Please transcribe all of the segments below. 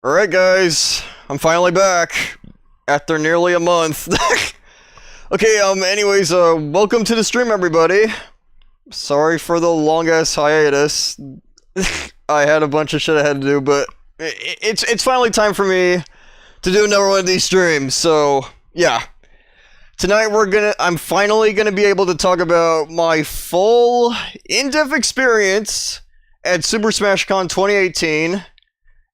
Alright guys, I'm finally back after nearly a month. Okay, anyways, welcome to the stream everybody. Sorry for the long-ass hiatus. I had a bunch of shit I had to do, but it's finally time for me to do another one of these streams, so yeah. Tonight I'm finally gonna be able to talk about my full, in-depth experience at Super Smash Con 2018.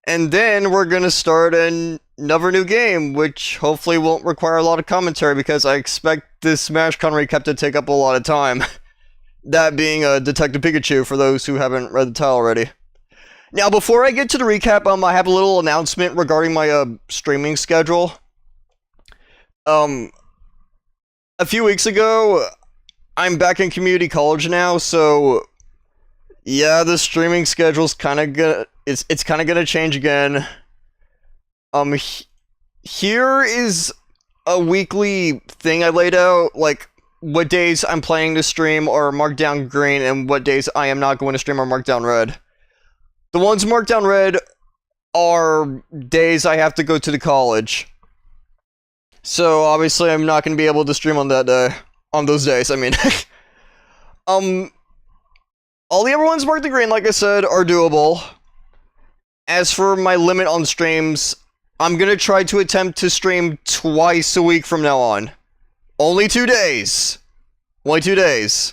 And then we're gonna start another new game, which hopefully won't require a lot of commentary because I expect this SmashCon recap to take up a lot of time. That being Detective Pikachu, for those who haven't read the title already. Now, before I get to the recap, I have a little announcement regarding my streaming schedule. A few weeks ago, I'm back in community college now, so yeah, the streaming schedule's kind of gonna it's kind of gonna change again. Here is a weekly thing I laid out, like what days I'm planning to stream are marked down green and what days I am not going to stream are marked down red. The ones marked down red are days I have to go to the college. So obviously I'm not going to be able to stream on that day, on those days, I mean. All the other ones marked in green, like I said, are doable. As for my limit on streams, I'm gonna try to attempt to stream twice a week from now on. Only 2 days. Only 2 days.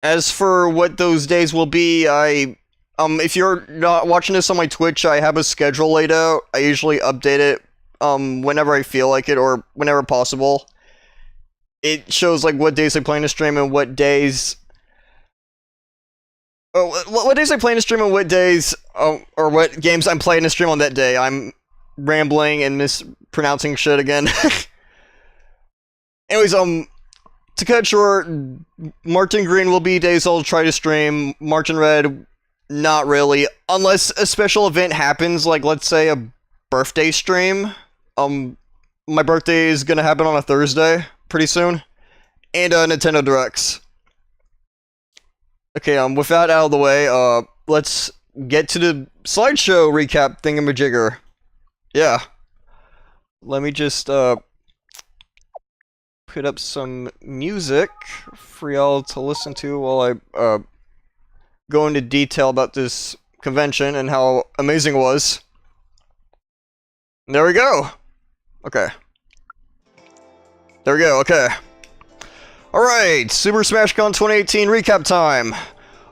As for what those days will be, if you're not watching this on my Twitch, I have a schedule laid out. I usually update it, whenever I feel like it, or whenever possible. It shows, like, what days I plan to stream and what days... what days I plan to stream and what days, or what games I'm playing to stream on that day. I'm rambling and mispronouncing shit again. Anyways, to cut it short, marked in green will be days I'll try to stream. Marked in red, not really. Unless a special event happens, like, let's say, a birthday stream. My birthday is gonna happen on a Thursday, pretty soon. And, Nintendo Directs. Okay, with that out of the way, let's get to the slideshow recap thingamajigger. Yeah. Let me just, put up some music for y'all to listen to while I, go into detail about this convention and how amazing it was. There we go! Okay. There we go, okay. Alright, Super Smash Con 2018 recap time!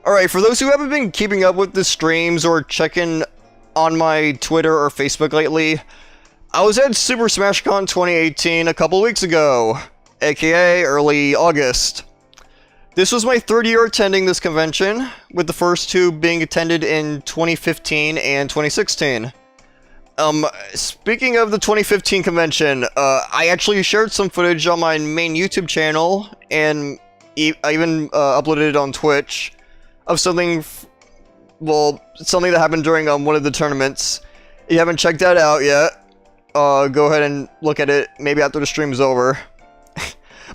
Alright, for those who haven't been keeping up with the streams or checking on my Twitter or Facebook lately, I was at Super Smash Con 2018 a couple weeks ago, aka early August. This was my third year attending this convention, with the first two being attended in 2015 and 2016. Speaking of the 2015 convention, I actually shared some footage on my main YouTube channel, and I even uploaded it on Twitch, of something that happened during one of the tournaments. If you haven't checked that out yet, go ahead and look at it, maybe after the stream's over.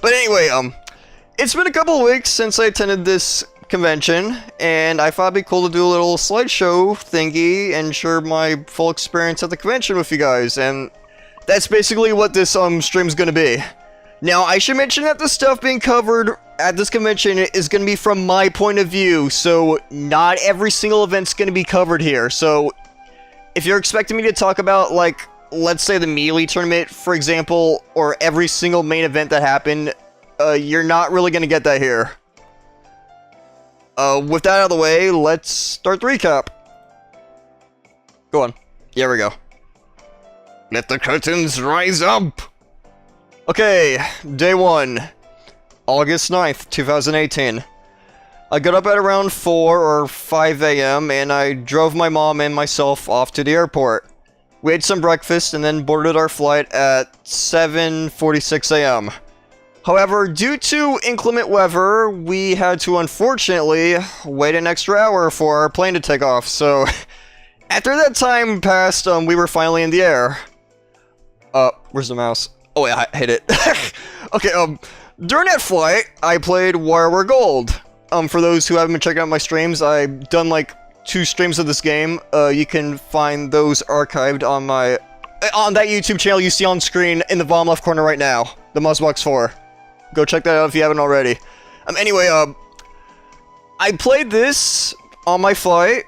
But anyway, it's been a couple of weeks since I attended this convention, and I thought it'd be cool to do a little slideshow thingy and share my full experience at the convention with you guys, and that's basically what this stream's gonna be. Now, I should mention that the stuff being covered at this convention is gonna be from my point of view, so not every single event's gonna be covered here. So, if you're expecting me to talk about, like, let's say the Melee tournament, for example, or every single main event that happened, you're not really gonna get that here. With that out of the way, let's start the recap. Go on. Here we go. Let the curtains rise up! Okay, day 1. August 9th, 2018. I got up at around 4 or 5 AM, and I drove my mom and myself off to the airport. We ate some breakfast, and then boarded our flight at 7:46 AM. However, due to inclement weather, we had to unfortunately wait an extra hour for our plane to take off, so after that time passed, we were finally in the air. Where's the mouse? Oh wait, I hit it. Okay, during that flight, I played WarioWare Gold. For those who haven't been checking out my streams, I've done like 2 streams of this game. You can find those archived on that YouTube channel you see on screen in the bottom left corner right now, the Muzzbox 4. Go check that out if you haven't already. Anyway, I played this on my flight,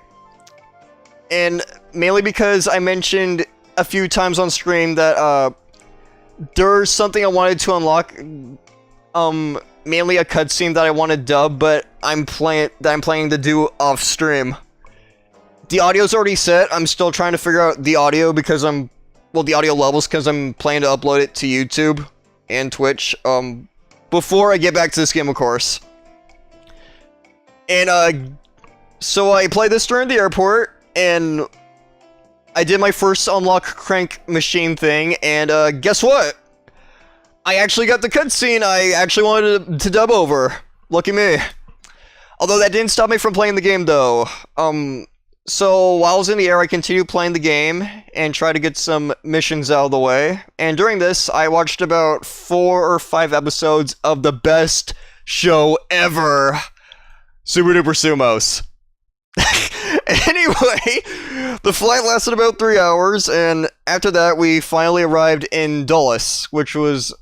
and mainly because I mentioned a few times on stream that there's something I wanted to unlock, mainly a cutscene that I want to dub, but I'm planning to do off stream. The audio's already set. I'm still trying to figure out the audio because the audio levels, because I'm planning to upload it to YouTube and Twitch before I get back to this game, of course. And so I played this during the airport, and I did my first unlock crank machine thing, and guess what? I actually got the cutscene I actually wanted to dub over. Lucky me. Although that didn't stop me from playing the game, though. So while I was in the air, I continued playing the game and tried to get some missions out of the way. And during this, I watched about 4 or 5 episodes of the best show ever, Super Duper Sumos. Anyway, the flight lasted about 3 hours, and after that, we finally arrived in Dulles, which was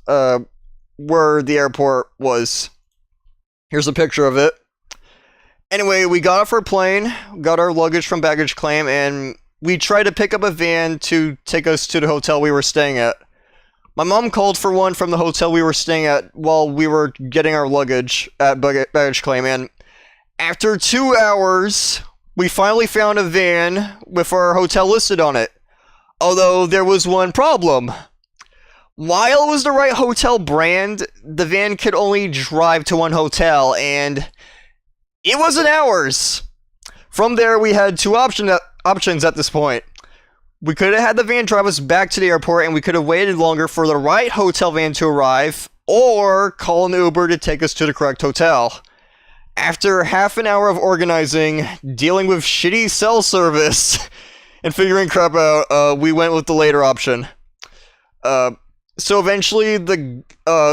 where the airport was. Here's a picture of it. Anyway, we got off our plane, got our luggage from baggage claim, and we tried to pick up a van to take us to the hotel we were staying at. My mom called for one from the hotel we were staying at while we were getting our luggage at baggage claim, and after 2 hours, we finally found a van with our hotel listed on it. Although there was one problem. While it was the right hotel brand, the van could only drive to one hotel, and it wasn't ours. From there, we had 2 options at this point. We could have had the van drive us back to the airport, and we could have waited longer for the right hotel van to arrive, or call an Uber to take us to the correct hotel. After half an hour of organizing, dealing with shitty cell service, and figuring crap out, we went with the later option. So eventually, the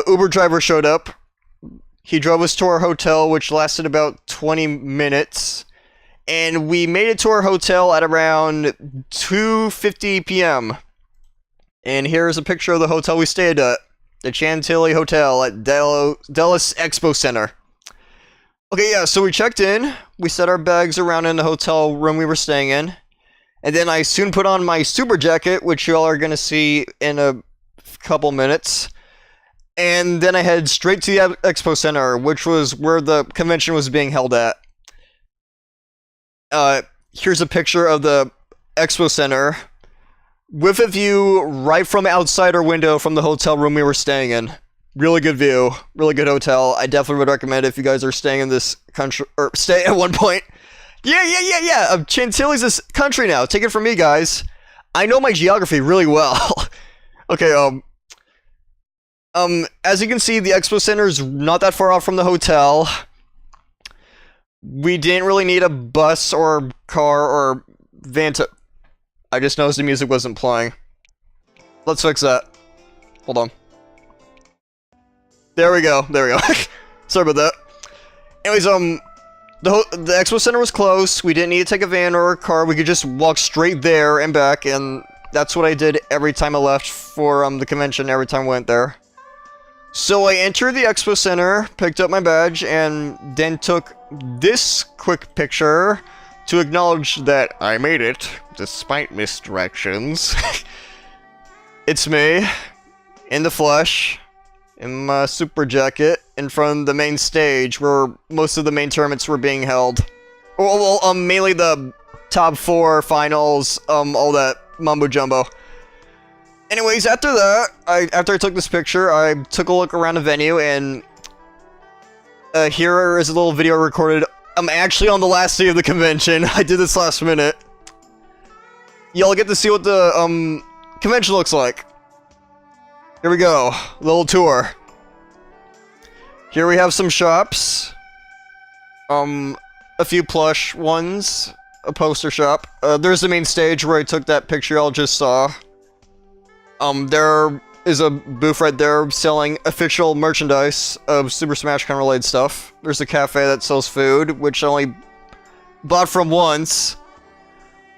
Uber driver showed up. He drove us to our hotel, which lasted about 20 minutes. And we made it to our hotel at around 2:50 p.m. And here's a picture of the hotel we stayed at. The Chantilly Hotel at Dulles Expo Center. Okay, yeah, so we checked in. We set our bags around in the hotel room we were staying in. And then I soon put on my super jacket, which y'all are going to see in a couple minutes. And then I head straight to the Expo Center, which was where the convention was being held at. Here's a picture of the Expo Center with a view right from outside our window from the hotel room we were staying in. Really good view, really good hotel. I definitely would recommend it if you guys are staying in this country, or stay at one point. Yeah. Chantilly's this country now. Take it from me, guys. I know my geography really well. Okay, as you can see, the Expo Center is not that far off from the hotel. We didn't really need a bus or car or van to... I just noticed the music wasn't playing. Let's fix that. Hold on. There we go. Sorry about that. Anyways, the Expo Center was close. We didn't need to take a van or a car. We could just walk straight there and back, and that's what I did every time I left for the convention, every time I went there. So I entered the Expo Center, picked up my badge, and then took this quick picture to acknowledge that I made it, despite misdirections. It's me, in the flesh, in my super jacket, in front of the main stage where most of the main tournaments were being held. Well, mainly the top 4 finals, all that mumbo jumbo. Anyways, after that, after I took this picture, I took a look around the venue, and here is a little video recorded. I'm actually on the last day of the convention. I did this last minute. Y'all get to see what the convention looks like. Here we go, little tour. Here we have some shops. A few plush ones, a poster shop. There's the main stage where I took that picture y'all just saw. There is a booth right there selling official merchandise of Super Smash Con related stuff. There's a cafe that sells food, which only bought from once.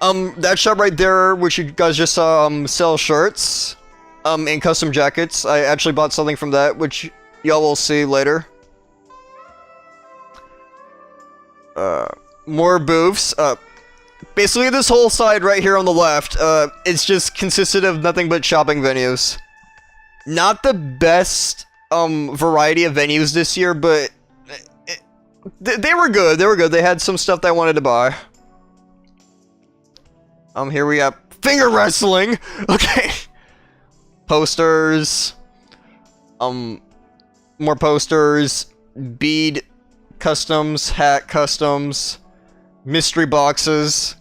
That shop right there, which you guys just saw, sell shirts, and custom jackets. I actually bought something from that, which y'all will see later. More booths. Basically this whole side right here on the left, it's just consisted of nothing but shopping venues. Not the best, variety of venues this year, but they were good. They were good. They had some stuff that I wanted to buy. Here we have finger wrestling. Okay. Posters. More posters. Bead customs. Hat customs. Mystery boxes.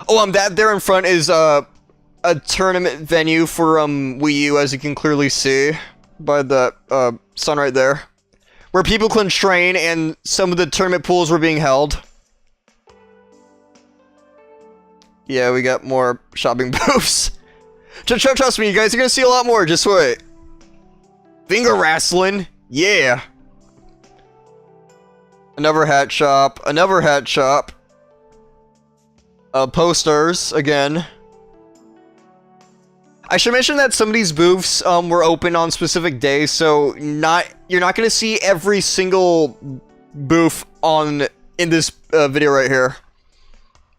Oh, that there in front is, a tournament venue for, Wii U, as you can clearly see by the, sun right there. Where people can train, and some of the tournament pools were being held. Yeah, we got more shopping booths. Trust me, you guys are gonna see a lot more, just wait. Finger wrestling, yeah. Another hat shop, another hat shop. Posters, again. I should mention that some of these booths, were open on specific days, so you're not gonna see every single booth in this, video right here.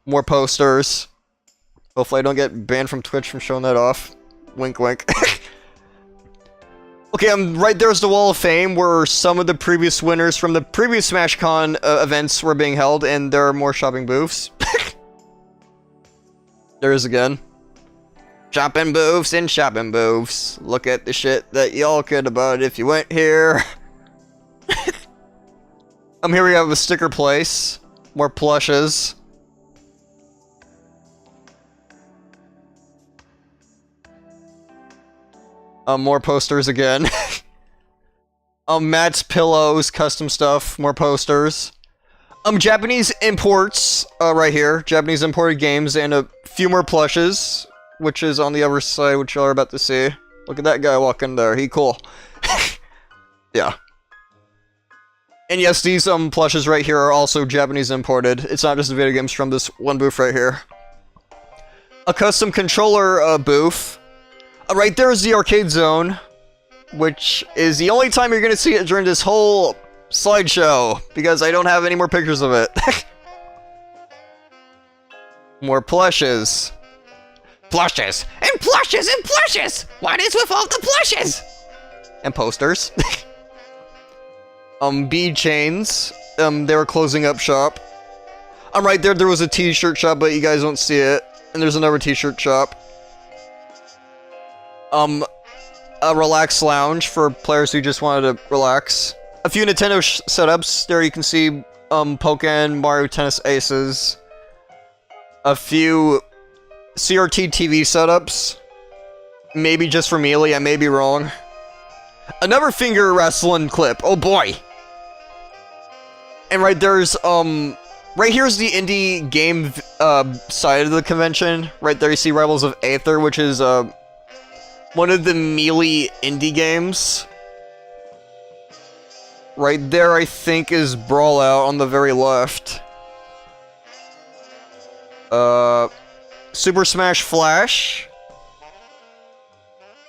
More posters. Hopefully I don't get banned from Twitch from showing that off. Wink, wink. Okay, right there's the Wall of Fame, where some of the previous winners from the previous SmashCon events were being held, and there are more shopping booths. There is again. Shopping booths and shopping booths. Look at the shit that y'all could have bought if you went here. Here we have a sticker place. More plushes. More posters again. Matt's pillows, custom stuff, more posters. Japanese imports, right here. Japanese imported games, and a few more plushes, which is on the other side, which y'all are about to see. Look at that guy walking there, he cool. Yeah. And yes, these, plushes right here are also Japanese imported. It's not just the video games from this one booth right here. A custom controller, booth. Right there is the arcade zone, which is the only time you're gonna see it during this whole slideshow, because I don't have any more pictures of it. More plushes. Plushes! And plushes! And plushes! What is with all the plushes? And posters. Bead chains. They were closing up shop. Right there was a t-shirt shop, but you guys don't see it. And there's another t-shirt shop. A relax lounge for players who just wanted to relax. A few Nintendo setups. There you can see, Pokken, Mario Tennis Aces. A few CRT TV setups. Maybe just for Melee, I may be wrong. Another finger wrestling clip. Oh boy! And right there's, right here's the indie game, side of the convention. Right there you see Rivals of Aether, which is, one of the Melee indie games. Right there, I think, is Brawl Out on the very left. Super Smash Flash.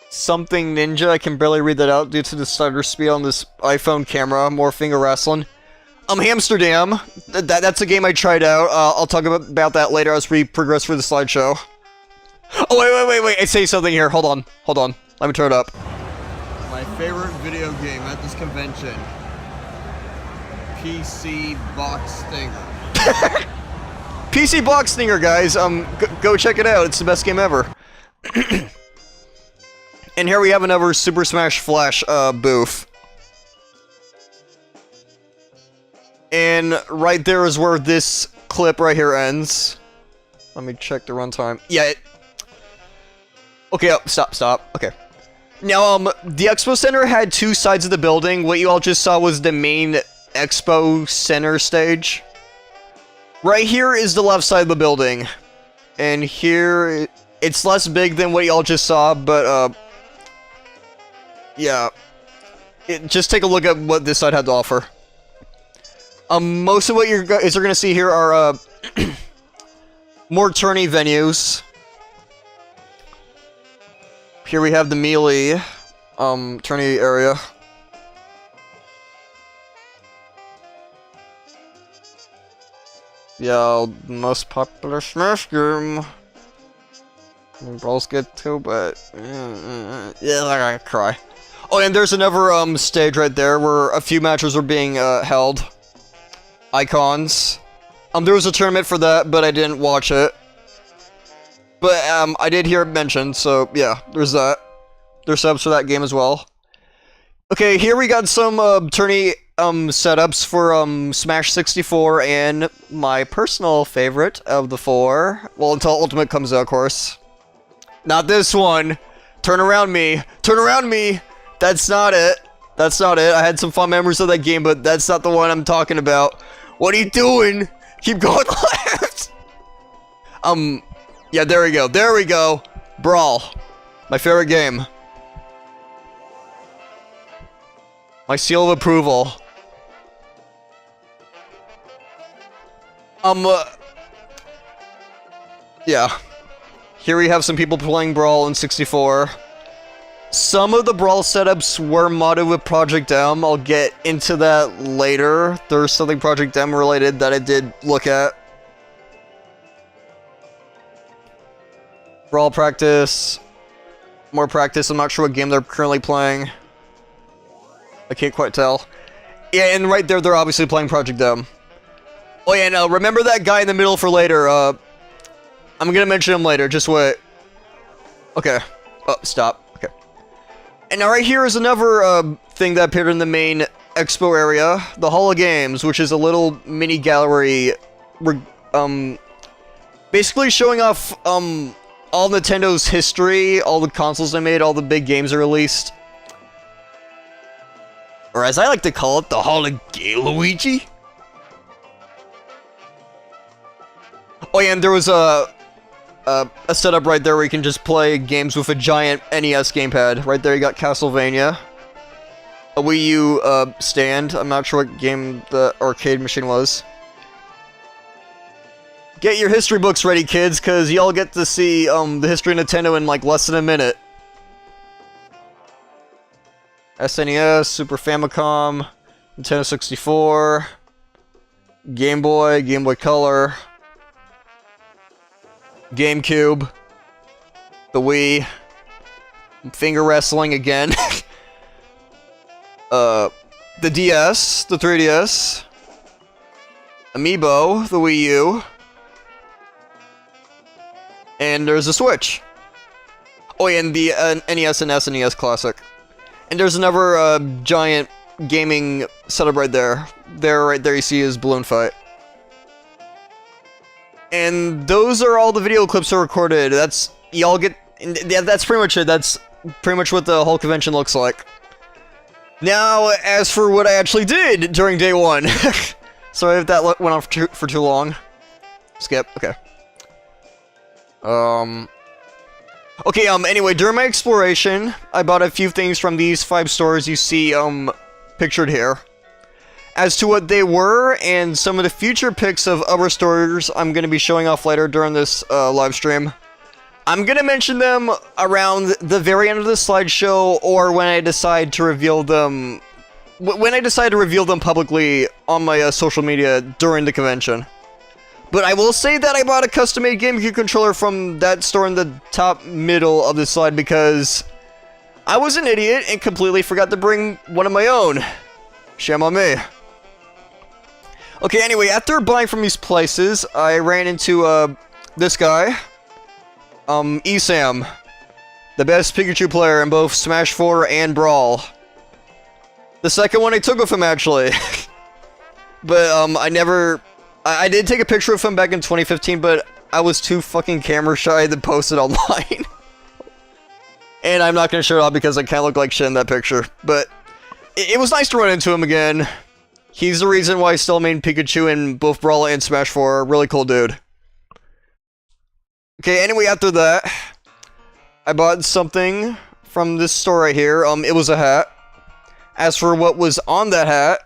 Something Ninja, I can barely read that out due to the stutter speed on this iPhone camera. More finger wrestling. Hamsterdam. That's a game I tried out. I'll talk about that later as we progress through the slideshow. Oh, wait, I say something here. Hold on. Let me turn it up. My favorite video game at this convention. PC Box Stinger. PC Box Stinger, guys. Go check it out. It's the best game ever. And here we have another Super Smash Flash, booth. And right there is where this clip right here ends. Let me check the runtime. Yeah, okay, stop. Okay. Now, the Expo Center had two sides of the building. What you all just saw was the main Expo Center stage. Right here is the left side of the building. And here, it's less big than what you all just saw, but, yeah. Just take a look at what this side had to offer. Most of what you guys are gonna see here are, More tourney venues. Here we have the Melee, tourney area. Yeah, most popular Smash game. Brawls get too, but yeah, I gotta cry. Oh, and there's another stage right there where a few matches are being held. Icons. There was a tournament for that, but I didn't watch it. But I did hear it mentioned, so yeah, there's that. There's subs for that game as well. Okay, here we got some tourney setups for Smash 64 and my personal favorite of the four. Well, until Ultimate comes out, of course. Not this one. Turn around me. Turn around me. That's not it. That's not it. I had some fun memories of that game, but that's not the one I'm talking about. What are you doing? Keep going left. Yeah, there we go. There we go. Brawl. My favorite game. My seal of approval. Yeah. Here we have some people playing Brawl in 64. Some of the Brawl setups were modded with Project M. I'll get into that later. There's something Project M related that I did look at. Brawl practice. More practice. I'm not sure what game they're currently playing. I can't quite tell. Yeah, and right there, they're obviously playing Project M. Oh yeah, no, remember that guy in the middle for later. I'm gonna mention him later, just wait. Okay. Oh, stop. Okay. And now right here is another thing that appeared in the main expo area. The Hall of Games, which is a little mini gallery, basically showing off, all Nintendo's history, all the consoles they made, all the big games they released. Or as I like to call it, the Hall of Luigi. Oh yeah, and there was a setup right there where you can just play games with a giant NES gamepad. Right there you got Castlevania. A Wii U stand. I'm not sure what game the arcade machine was. Get your history books ready, kids, because y'all get to see the history of Nintendo in like less than a minute. SNES, Super Famicom, Nintendo 64, Game Boy, Game Boy Color, GameCube, the Wii, finger wrestling again, the DS, the 3DS, Amiibo, the Wii U, and there's a Switch. Oh yeah, and the NES and SNES Classic. And there's another giant gaming setup right there. Right there you see is Balloon Fight. And those are all the video clips that are recorded. That's, y'all get, yeah, that's pretty much it. That's pretty much what the whole convention looks like. Now, as for what I actually did during day one. Sorry if that went on for too long. Skip, okay. Okay, anyway, during my exploration, I bought a few things from these 5 stores you see, pictured here. As to what they were, and some of the future pics of other stores I'm gonna be showing off later during this, live stream, I'm gonna mention them around the very end of the slideshow, or when I decide to reveal them... when I decide to reveal them publicly on my, social media during the convention. But I will say that I bought a custom-made GameCube controller from that store in the top middle of the slide because I was an idiot and completely forgot to bring one of my own. Shame on me. Okay, anyway, after buying from these places, I ran into, this guy. Esam. The best Pikachu player in both Smash 4 and Brawl. The second one I took with him, actually. But, I did take a picture of him back in 2015, but I was too fucking camera shy to post it online. And I'm not gonna show it off because I can't look like shit in that picture. But it was nice to run into him again. He's the reason why I still main Pikachu in both Brawl and Smash 4. Really cool dude. Okay, anyway, after that, I bought something from this store right here. It was a hat. As for what was on that hat,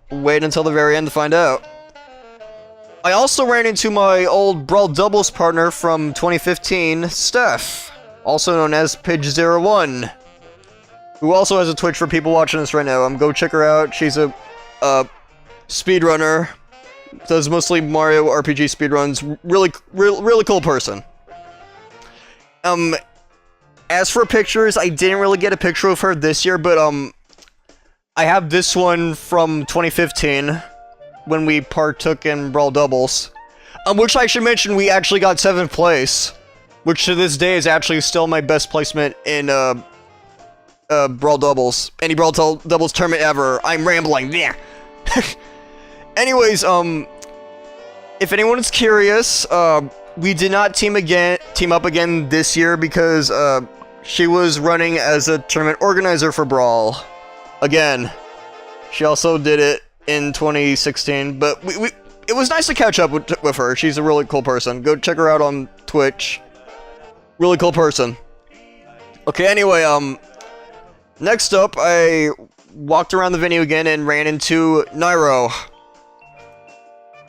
wait until the very end to find out. I also ran into my old Brawl Doubles partner from 2015, Steph, also known as Pics01, who also has a Twitch for people watching this right now. Go check her out. She's a speedrunner, does mostly Mario RPG speedruns. Really cool person. As for pictures, I didn't really get a picture of her this year, but I have this one from 2015. When we partook in Brawl Doubles. Which I should mention, we actually got 7th place. Which to this day is actually still my best placement in Brawl Doubles. Any Brawl Doubles tournament ever. I'm rambling. Yeah. Anyways, if anyone is curious, we did not team up again this year because she was running as a tournament organizer for Brawl. Again. She also did it in 2016, but it was nice to catch up with her. She's a really cool person. Go check her out on Twitch. Really cool person. Okay, anyway, next up, I walked around the venue again and ran into Nairo.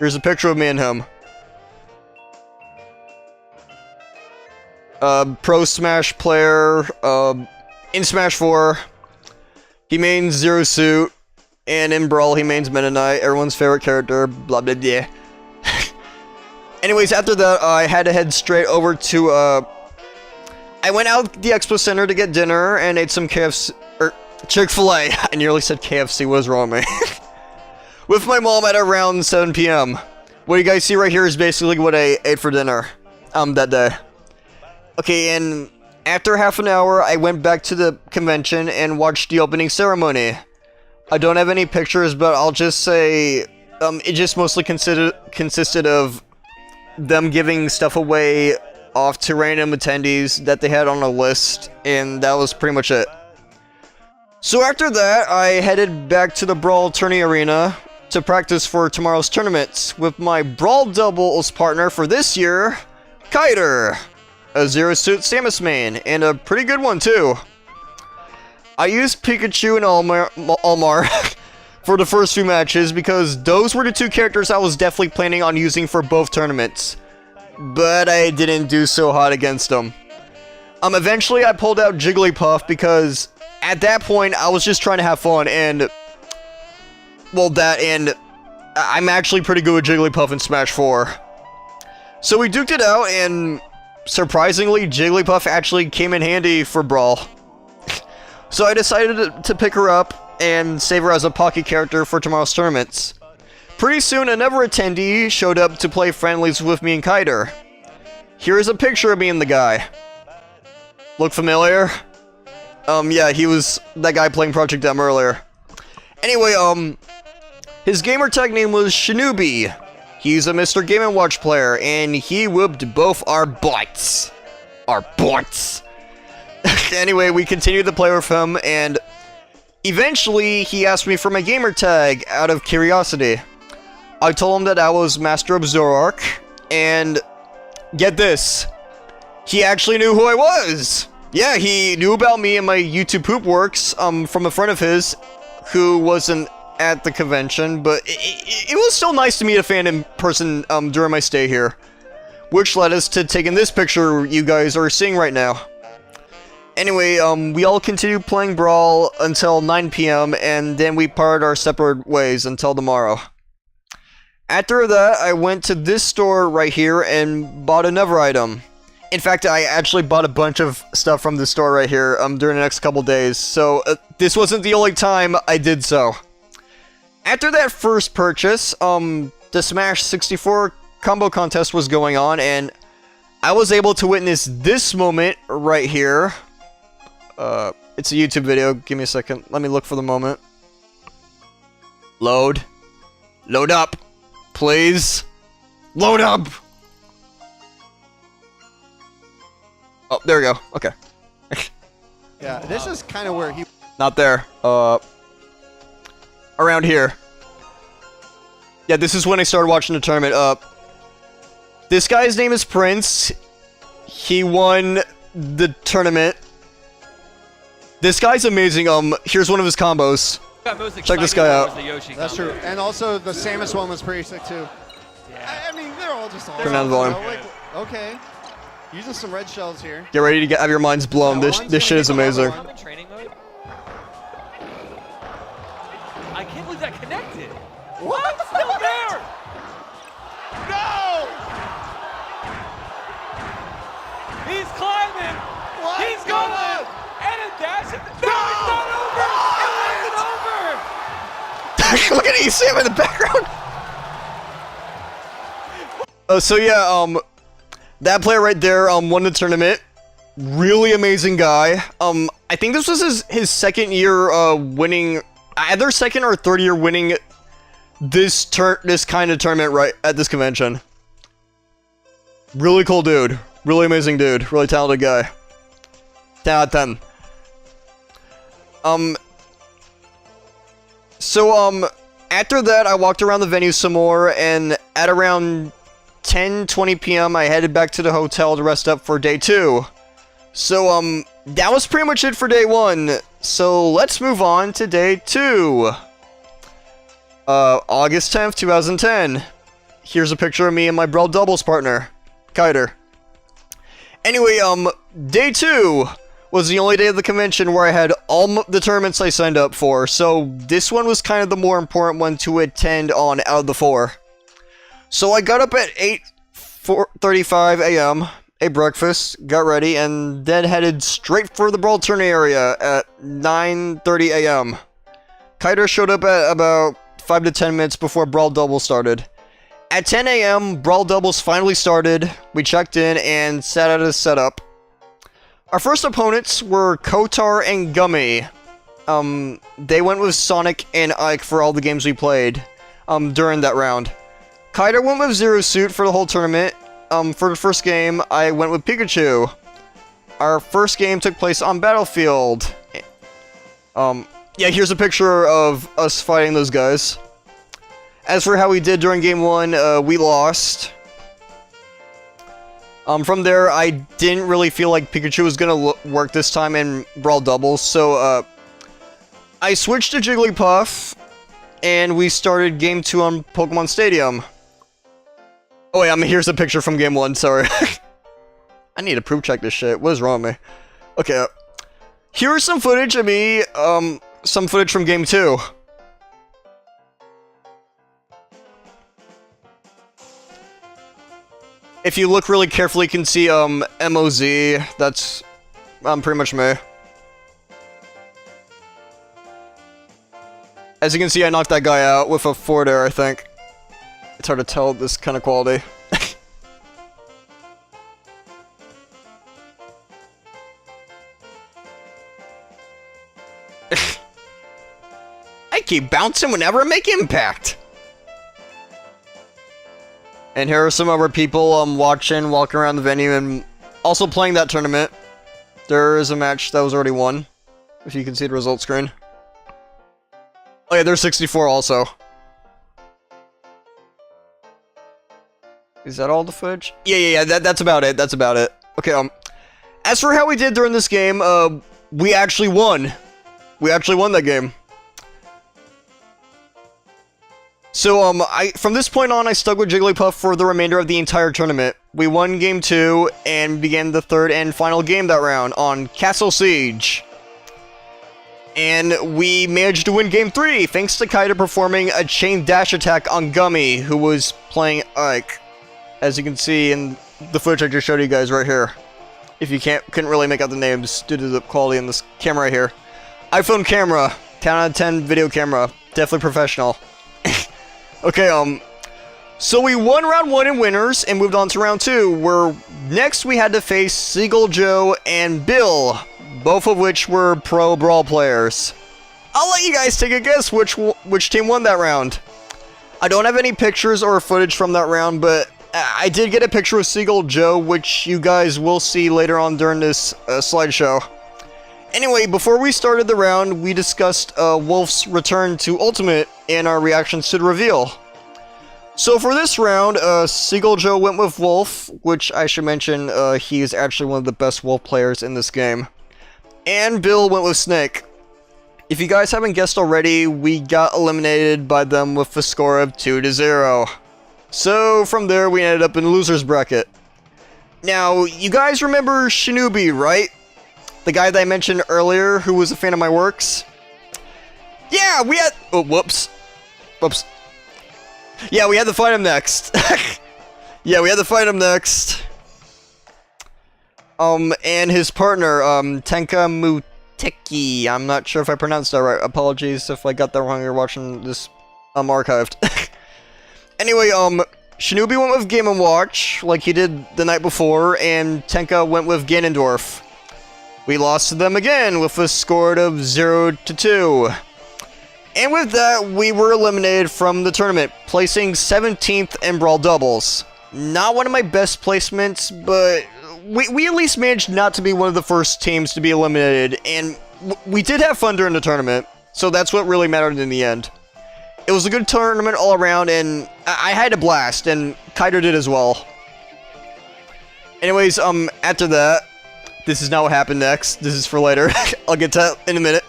Here's a picture of me and him. Pro Smash player, in Smash 4. He mains Zero Suit. And in Brawl, he mains Meta Knight, everyone's favorite character, blah blah blah. Anyways, after that, I had to head straight over to, I went out to the Expo Center to get dinner and ate some KFC, or Chick-fil-A. I nearly said KFC, what was wrong with me? With my mom at around 7 p.m. What you guys see right here is basically what I ate for dinner, that day. Okay, and after half an hour, I went back to the convention and watched the opening ceremony. I don't have any pictures, but I'll just say, it just mostly consisted of them giving stuff away off to random attendees that they had on a list, and that was pretty much it. So after that, I headed back to the Brawl Tourney Arena to practice for tomorrow's tournaments with my Brawl Doubles partner for this year, Kiter, a Zero Suit Samus main, and a pretty good one too. I used Pikachu and Almar for the first few matches because those were the two characters I was definitely planning on using for both tournaments. But I didn't do so hot against them. Eventually I pulled out Jigglypuff because at that point I was just trying to have fun and... Well, I'm actually pretty good with Jigglypuff in Smash 4. So we duked it out and surprisingly Jigglypuff actually came in handy for Brawl. So I decided to pick her up and save her as a pocket character for tomorrow's tournaments. Pretty soon, another attendee showed up to play friendlies with me and Kiter. Here is a picture of me and the guy. Look familiar? Yeah, he was that guy playing Project M earlier. Anyway, his gamertag name was Shinobi. He's a Mr. Game & Watch player, and he whooped both our butts. Our butts. Anyway, we continued to play with him, and eventually he asked me for my gamer tag out of curiosity. I told him that I was MasterOfZoroark, and get this, he actually knew who I was. Yeah, he knew about me and my YouTube poop works from a friend of his who wasn't at the convention, but it was still nice to meet a fan in person during my stay here, which led us to taking this picture you guys are seeing right now. Anyway, we all continued playing Brawl until 9 p.m. and then we parted our separate ways until tomorrow. After that, I went to this store right here and bought another item. In fact, I actually bought a bunch of stuff from this store right here during the next couple days, so this wasn't the only time I did so. After that first purchase, the Smash 64 combo contest was going on, and I was able to witness this moment right here. It's a YouTube video. Give me a second. Let me look for the moment. Load. Load up. Please. Load up! Oh, there we go. Okay. Yeah, this is kind of where he... Not there. Around here. Yeah, this is when I started watching the tournament. This guy's name is Prince. He won the tournament. This guy's amazing. Here's one of his combos. Check this guy out. That's true. And also, the Samus one was pretty sick, too. I mean, they're all just awesome. Turn down the volume. Like, okay. Using some red shells here. Get ready to have your minds blown. This shit is amazing. I'm in training mode. I can't believe that connected. What? Still there! No! He's climbing! What? He's going! And a dash! No, it's not over! It wasn't over! Look at ECM in the background. So yeah, that player right there won the tournament. Really amazing guy. I think this was his second year winning, either second or third year winning this kind of tournament right at this convention. Really cool dude. Really amazing dude. Really talented guy. 10 out of 10. So after that, I walked around the venue some more, and at around 10:20 p.m. I headed back to the hotel to rest up for day 2. So that was pretty much it for day 1. So let's move on to day 2. August 10th, 2010. Here's a picture of me and my Brawl doubles partner, Kiter. Anyway, day 2 was the only day of the convention where I had all the tournaments I signed up for, so this one was kind of the more important one to attend on out of the 4. So I got up at 8:35 a.m., ate breakfast, got ready, and then headed straight for the Brawl tourney area at 9:30 a.m. Kiter showed up at about 5 to 10 minutes before Brawl Doubles started. At 10 a.m., Brawl Doubles finally started, we checked in, and sat at a setup. Our first opponents were Kotar and Gummy. They went with Sonic and Ike for all the games we played during that round. Kiter went with Zero Suit for the whole tournament. For the first game, I went with Pikachu. Our first game took place on Battlefield. Yeah, here's a picture of us fighting those guys. As for how we did during game 1, we lost. From there, I didn't really feel like Pikachu was gonna work this time in Brawl Doubles, so I switched to Jigglypuff, and we started game 2 on Pokemon Stadium. Oh wait, here's a picture from game 1, sorry. I need to proof check this shit. What is wrong with me? Okay, here's some footage of me, some footage from game 2. If you look really carefully, you can see, MOZ. That's, pretty much me. As you can see, I knocked that guy out with a forward air, I think. It's hard to tell this kind of quality. I keep bouncing whenever I make impact! And here are some other people walking around the venue and also playing that tournament. There is a match that was already won, if you can see the result screen. Oh yeah, there's 64 also. Is that all the footage? Yeah, that's about it, that's about it. Okay, as for how we did during this game, we actually won. We actually won that game. So, from this point on, I stuck with Jigglypuff for the remainder of the entire tournament. We won Game 2, and began the third and final game that round on Castle Siege. And we managed to win Game 3, thanks to Kiter performing a chain dash attack on Gummy, who was playing Ike. As you can see in the footage I just showed you guys right here. If you couldn't really make out the names due to the quality in this camera right here. iPhone camera, 10 out of 10 video camera, definitely professional. Okay, so we won round 1 in winners and moved on to round 2, where next we had to face Seagull Joe and Bill, both of which were pro Brawl players. I'll let you guys take a guess which team won that round. I don't have any pictures or footage from that round, but I did get a picture of Seagull Joe, which you guys will see later on during this slideshow. Anyway, before we started the round, we discussed Wolf's return to Ultimate and our reactions to the reveal. So for this round, Seagull Joe went with Wolf, which I should mention, he is actually one of the best Wolf players in this game. And Bill went with Snake. If you guys haven't guessed already, we got eliminated by them with a score of 2-0. So from there, we ended up in loser's bracket. Now, you guys remember Shinobi, right? The guy that I mentioned earlier who was a fan of my works? Yeah, we had... Oh, whoops. Whoops. Yeah, we had to fight him next. Yeah, we had to fight him next. And his partner, Tenka Muteki. I'm not sure if I pronounced that right. Apologies if I got that wrong. You're watching this, archived. Anyway, Shinobi went with Game & Watch, like he did the night before, and Tenka went with Ganondorf. We lost to them again with a score of 0-2. And with that, we were eliminated from the tournament, placing 17th in Brawl Doubles. Not one of my best placements, but we at least managed not to be one of the first teams to be eliminated, and we did have fun during the tournament, so that's what really mattered in the end. It was a good tournament all around, and I had a blast, and Kaito did as well. Anyways, after that, this is not what happened next. This is for later. I'll get to that in a minute.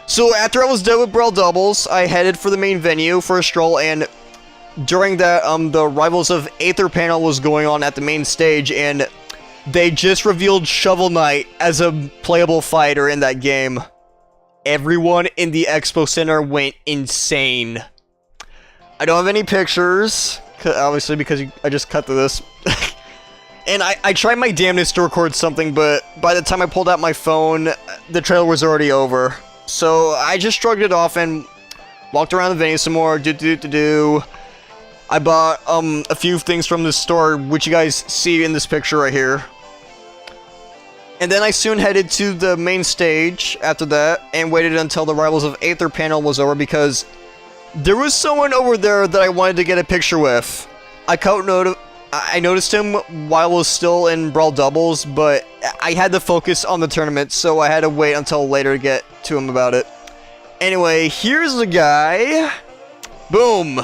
So after I was done with Brawl Doubles, I headed for the main venue for a stroll, and during that, the Rivals of Aether panel was going on at the main stage, and they just revealed Shovel Knight as a playable fighter in that game. Everyone in the Expo Center went insane. I don't have any pictures, obviously, because I just cut through this. And I tried my damnedest to record something, but by the time I pulled out my phone, the trailer was already over. So I just shrugged it off and walked around the venue some more. I bought a few things from the store, which you guys see in this picture right here. And then I soon headed to the main stage after that, and waited until the Rivals of Aether panel was over, because there was someone over there that I wanted to get a picture with. I noticed him while I was still in Brawl Doubles, but I had to focus on the tournament, so I had to wait until later to get to him about it. Anyway, here's the guy. Boom!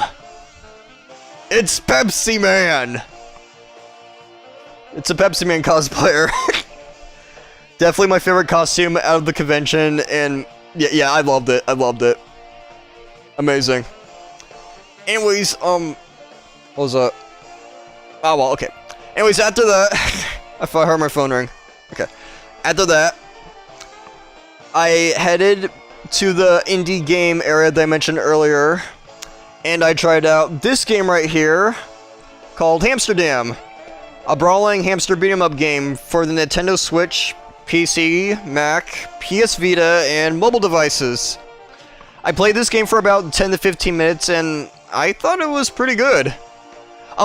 It's Pepsi Man! It's a Pepsi Man cosplayer. Definitely my favorite costume out of the convention, and yeah, I loved it. I loved it. Amazing. Anyways, what was that? Oh, well, okay. Anyways, after that, I thought I heard my phone ring. Okay. After that, I headed to the indie game area that I mentioned earlier, and I tried out this game right here, called Hamsterdam. A brawling hamster beat-em-up game for the Nintendo Switch, PC, Mac, PS Vita, and mobile devices. I played this game for about 10 to 15 minutes, and I thought it was pretty good.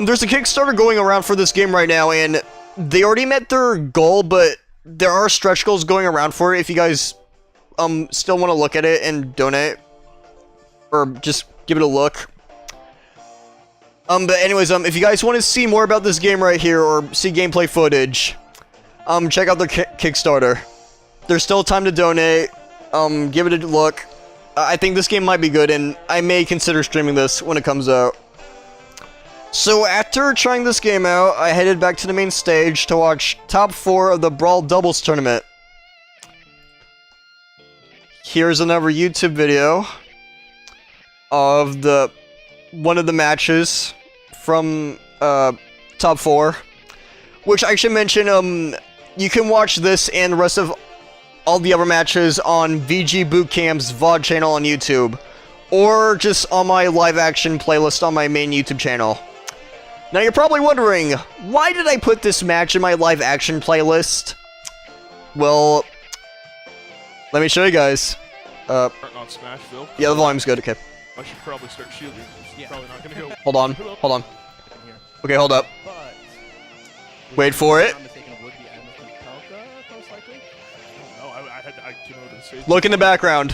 There's a Kickstarter going around for this game right now, and they already met their goal, but there are stretch goals going around for it if you guys still want to look at it and donate, or just give it a look. But anyways, if you guys want to see more about this game right here, or see gameplay footage, check out their Kickstarter. There's still time to donate. Give it a look. I think this game might be good, and I may consider streaming this when it comes out. So after trying this game out, I headed back to the main stage to watch top 4 of the Brawl Doubles tournament. Here's another YouTube video of one of the matches from top 4, which I should mention, you can watch this and the rest of all the other matches on VG Bootcamp's VOD channel on YouTube, or just on my live action playlist on my main YouTube channel. Now you're probably wondering, why did I put this match in my live action playlist? Well, let me show you guys. On Smashville. Yeah, the volume's good, okay. I should probably start shielding. It's probably not gonna go. Hold on. Okay, hold up. Wait for it. Look in the background.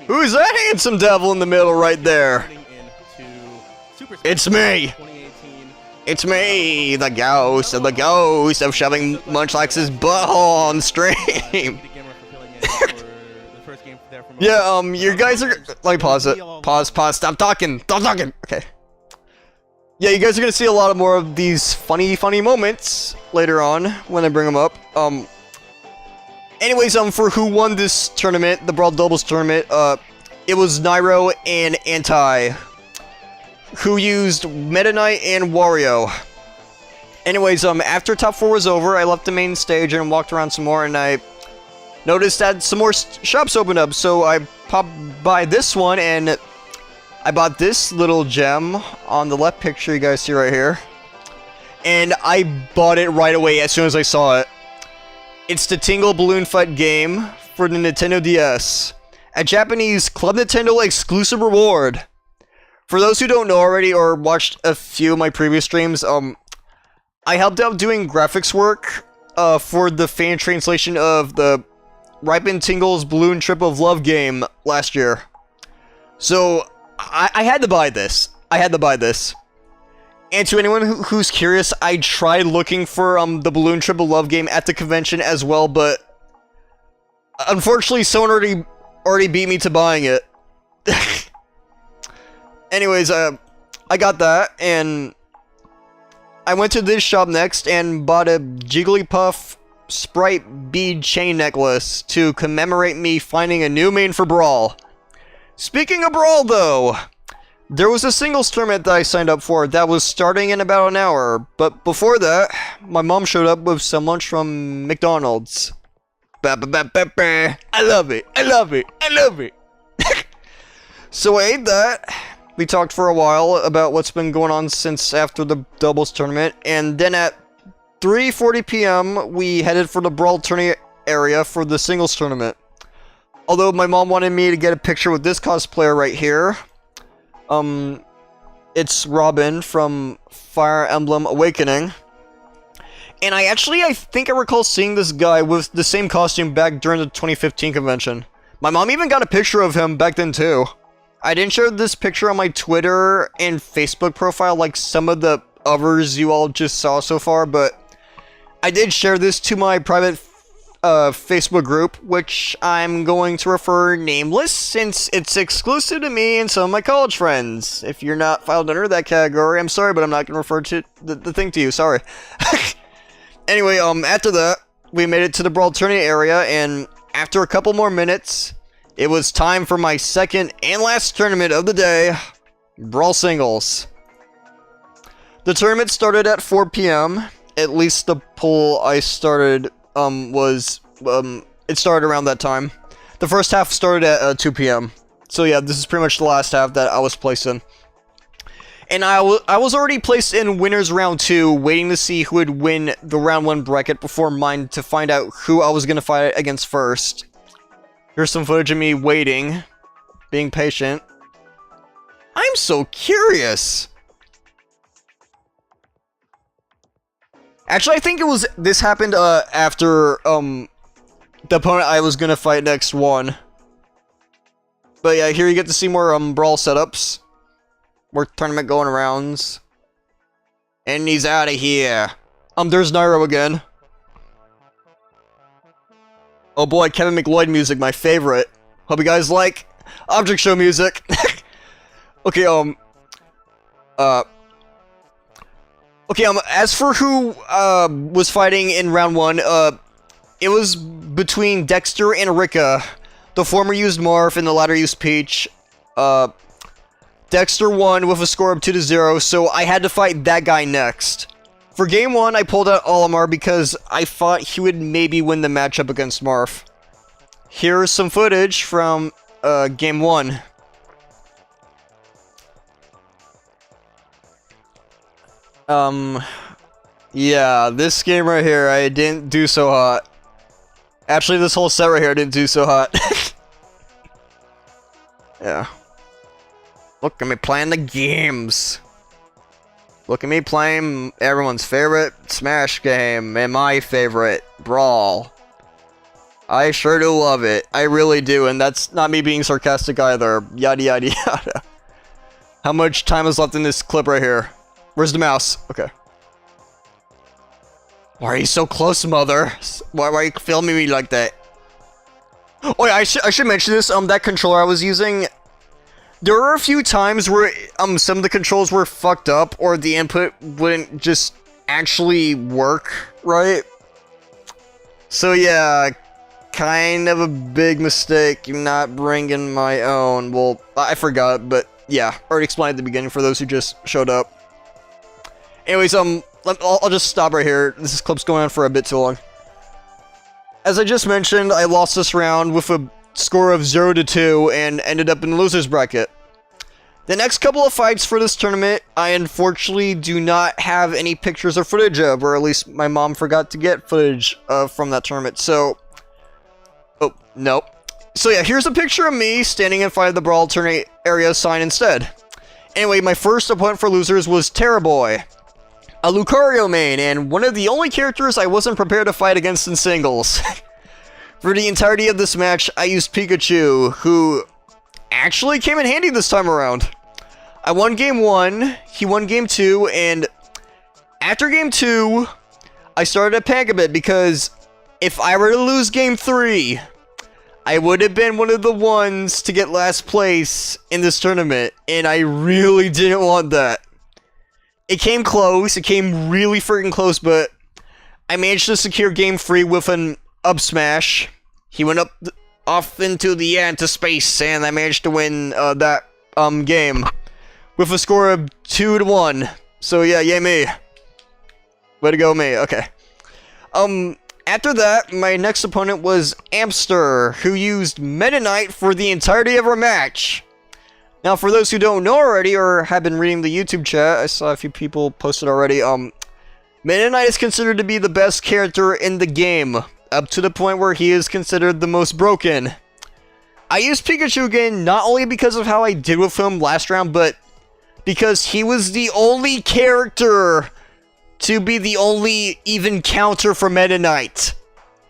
Who's that handsome devil in the middle right there? It's me! It's me, the ghost of shoving Munchlax's butthole on stream! Yeah, you guys are... Let me pause it. Pause, stop talking! Okay. Yeah, you guys are gonna see a lot of more of these funny moments later on when I bring them up. Anyways, for who won this tournament, the Brawl Doubles tournament, it was Nairo and Anti. who used Meta Knight and Wario. Anyways, after top 4 was over, I left the main stage and walked around some more, and I noticed that some more shops opened up, so I popped by this one, and I bought this little gem on the left picture you guys see right here. And I bought it right away as soon as I saw it. It's the Tingle Balloon Fight game for the Nintendo DS. A Japanese Club Nintendo exclusive reward. For those who don't know already or watched a few of my previous streams, I helped out doing graphics work for the fan translation of the Ripen Tingle's Balloon Trip of Love game last year. So, I had to buy this. I had to buy this. And to anyone who's curious, I tried looking for the Balloon Trip of Love game at the convention as well, but unfortunately someone already beat me to buying it. Anyways, I got that, and I went to this shop next and bought a Jigglypuff Sprite bead chain necklace to commemorate me finding a new main for Brawl. Speaking of Brawl, though, there was a singles tournament that I signed up for that was starting in about an hour, but before that, my mom showed up with some lunch from McDonald's. I love it, I love it, I love it. So I ate that. We talked for a while about what's been going on since after the doubles tournament, and then at 3:40 p.m. we headed for the Brawl tourney area for the singles tournament. Although my mom wanted me to get a picture with this cosplayer right here. It's Robin from Fire Emblem Awakening. And I think I recall seeing this guy with the same costume back during the 2015 convention. My mom even got a picture of him back then too. I didn't share this picture on my Twitter and Facebook profile like some of the others you all just saw so far, but I did share this to my private Facebook group, which I'm going to refer nameless since it's exclusive to me and some of my college friends. If you're not filed under that category, I'm sorry, but I'm not going to refer to the thing to you, sorry. Anyway, after that, we made it to the Brawl tourney area, and after a couple more minutes, it was time for my second and last tournament of the day, Brawl Singles. The tournament started at 4 p.m. At least the poll I started it started around that time. The first half started at 2 p.m. So yeah, this is pretty much the last half that I was placed in. And I was already placed in winners round 2, waiting to see who would win the round 1 bracket before mine to find out who I was going to fight against first. Here's some footage of me waiting, being patient. I'm so curious! Actually, I think this happened after the opponent I was gonna fight next won. But yeah, here you get to see more Brawl setups. More tournament going arounds. And he's out of here. There's Nairo again. Oh boy, Kevin McLeod music, my favorite. Hope you guys like object show music. Okay, as for who was fighting in round 1, it was between Dexter and Rika. The former used Marth and the latter used Peach. Dexter won with a score of 2-0, so I had to fight that guy next. For game 1, I pulled out Olimar because I thought he would maybe win the matchup against Marth. Here's some footage from game 1. Yeah, this game right here, I didn't do so hot. Actually, this whole set right here didn't do so hot. Yeah. Look at me playing the games. Look at me playing everyone's favorite Smash game and my favorite, Brawl. I sure do love it. I really do, and that's not me being sarcastic either. Yada yada yada. How much time is left in this clip right here? Where's the mouse? Okay. Why are you so close, mother? Why are you filming me like that? Oh yeah, I should mention this. That controller I was using, there were a few times where some of the controls were fucked up, or the input wouldn't just actually work right. So yeah, kind of a big mistake not bringing my own. Well, I forgot, but yeah, already explained at the beginning for those who just showed up. Anyways, I'll just stop right here. This clip's going on for a bit too long. As I just mentioned, I lost this round with a score of 0-2 and ended up in the loser's bracket. The next couple of fights for this tournament, I unfortunately do not have any pictures or footage of, or at least my mom forgot to get footage from that tournament, so... Oh, no. So yeah, here's a picture of me standing in front of the Brawl Tournament area sign instead. Anyway, my first opponent for losers was Terrorboy, a Lucario main, and one of the only characters I wasn't prepared to fight against in singles. For the entirety of this match, I used Pikachu, who actually came in handy this time around. I won game 1, he won game 2, and after game 2, I started to panic a bit because if I were to lose game 3, I would have been one of the ones to get last place in this tournament, and I really didn't want that. It came close, it came really freaking close, but I managed to secure game 3 with an up smash. He went off into the air into space, and I managed to win that game with a score of 2-1. So yeah, yay me. Way to go me, okay. After that, my next opponent was Amster, who used Meta Knight for the entirety of our match. Now, for those who don't know already, or have been reading the YouTube chat, I saw a few people posted already, Meta Knight is considered to be the best character in the game, up to the point where he is considered the most broken. I used Pikachu again, not only because of how I did with him last round, but because he was the only character to be the only even counter for Meta Knight.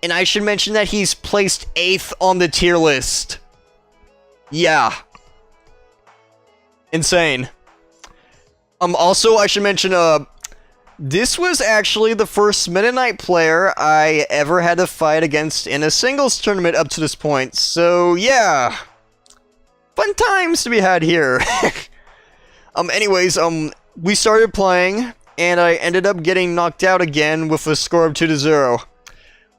And I should mention that he's placed 8th on the tier list. Yeah. Insane. Also, I should mention, this was actually the first Meta Knight player I ever had to fight against in a singles tournament up to this point. So, yeah. Fun times to be had here. Anyways, we started playing, and I ended up getting knocked out again with a score of 2-0.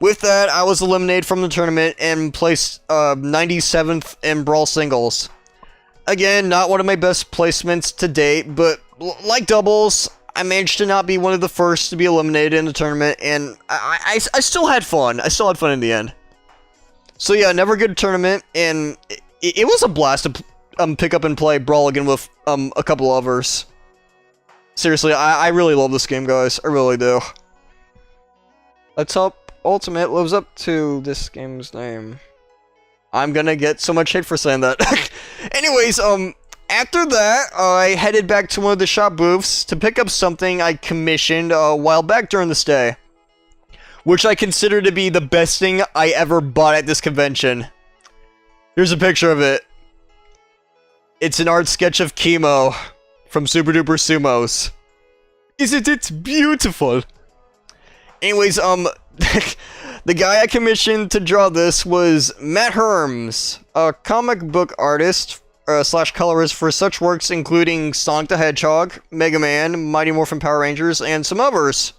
With that, I was eliminated from the tournament and placed 97th in Brawl Singles. Again, not one of my best placements to date, but like doubles, I managed to not be one of the first to be eliminated in the tournament, and I still had fun. I still had fun in the end. So yeah, never good tournament, and it was a blast to pick up and play Brawl again with a couple others. Seriously, I really love this game, guys. I really do. Let's hope Ultimate lives up to this game's name. I'm gonna get so much hate for saying that. Anyways, after that, I headed back to one of the shop booths to pick up something I commissioned a while back during this day, which I consider to be the best thing I ever bought at this convention. Here's a picture of it. It's an art sketch of Chemo from Super Duper Sumos. Isn't it beautiful? Anyways, the guy I commissioned to draw this was Matt Herms, a comic book artist slash colorist for such works including Sonic the Hedgehog, Mega Man, Mighty Morphin Power Rangers, and some others.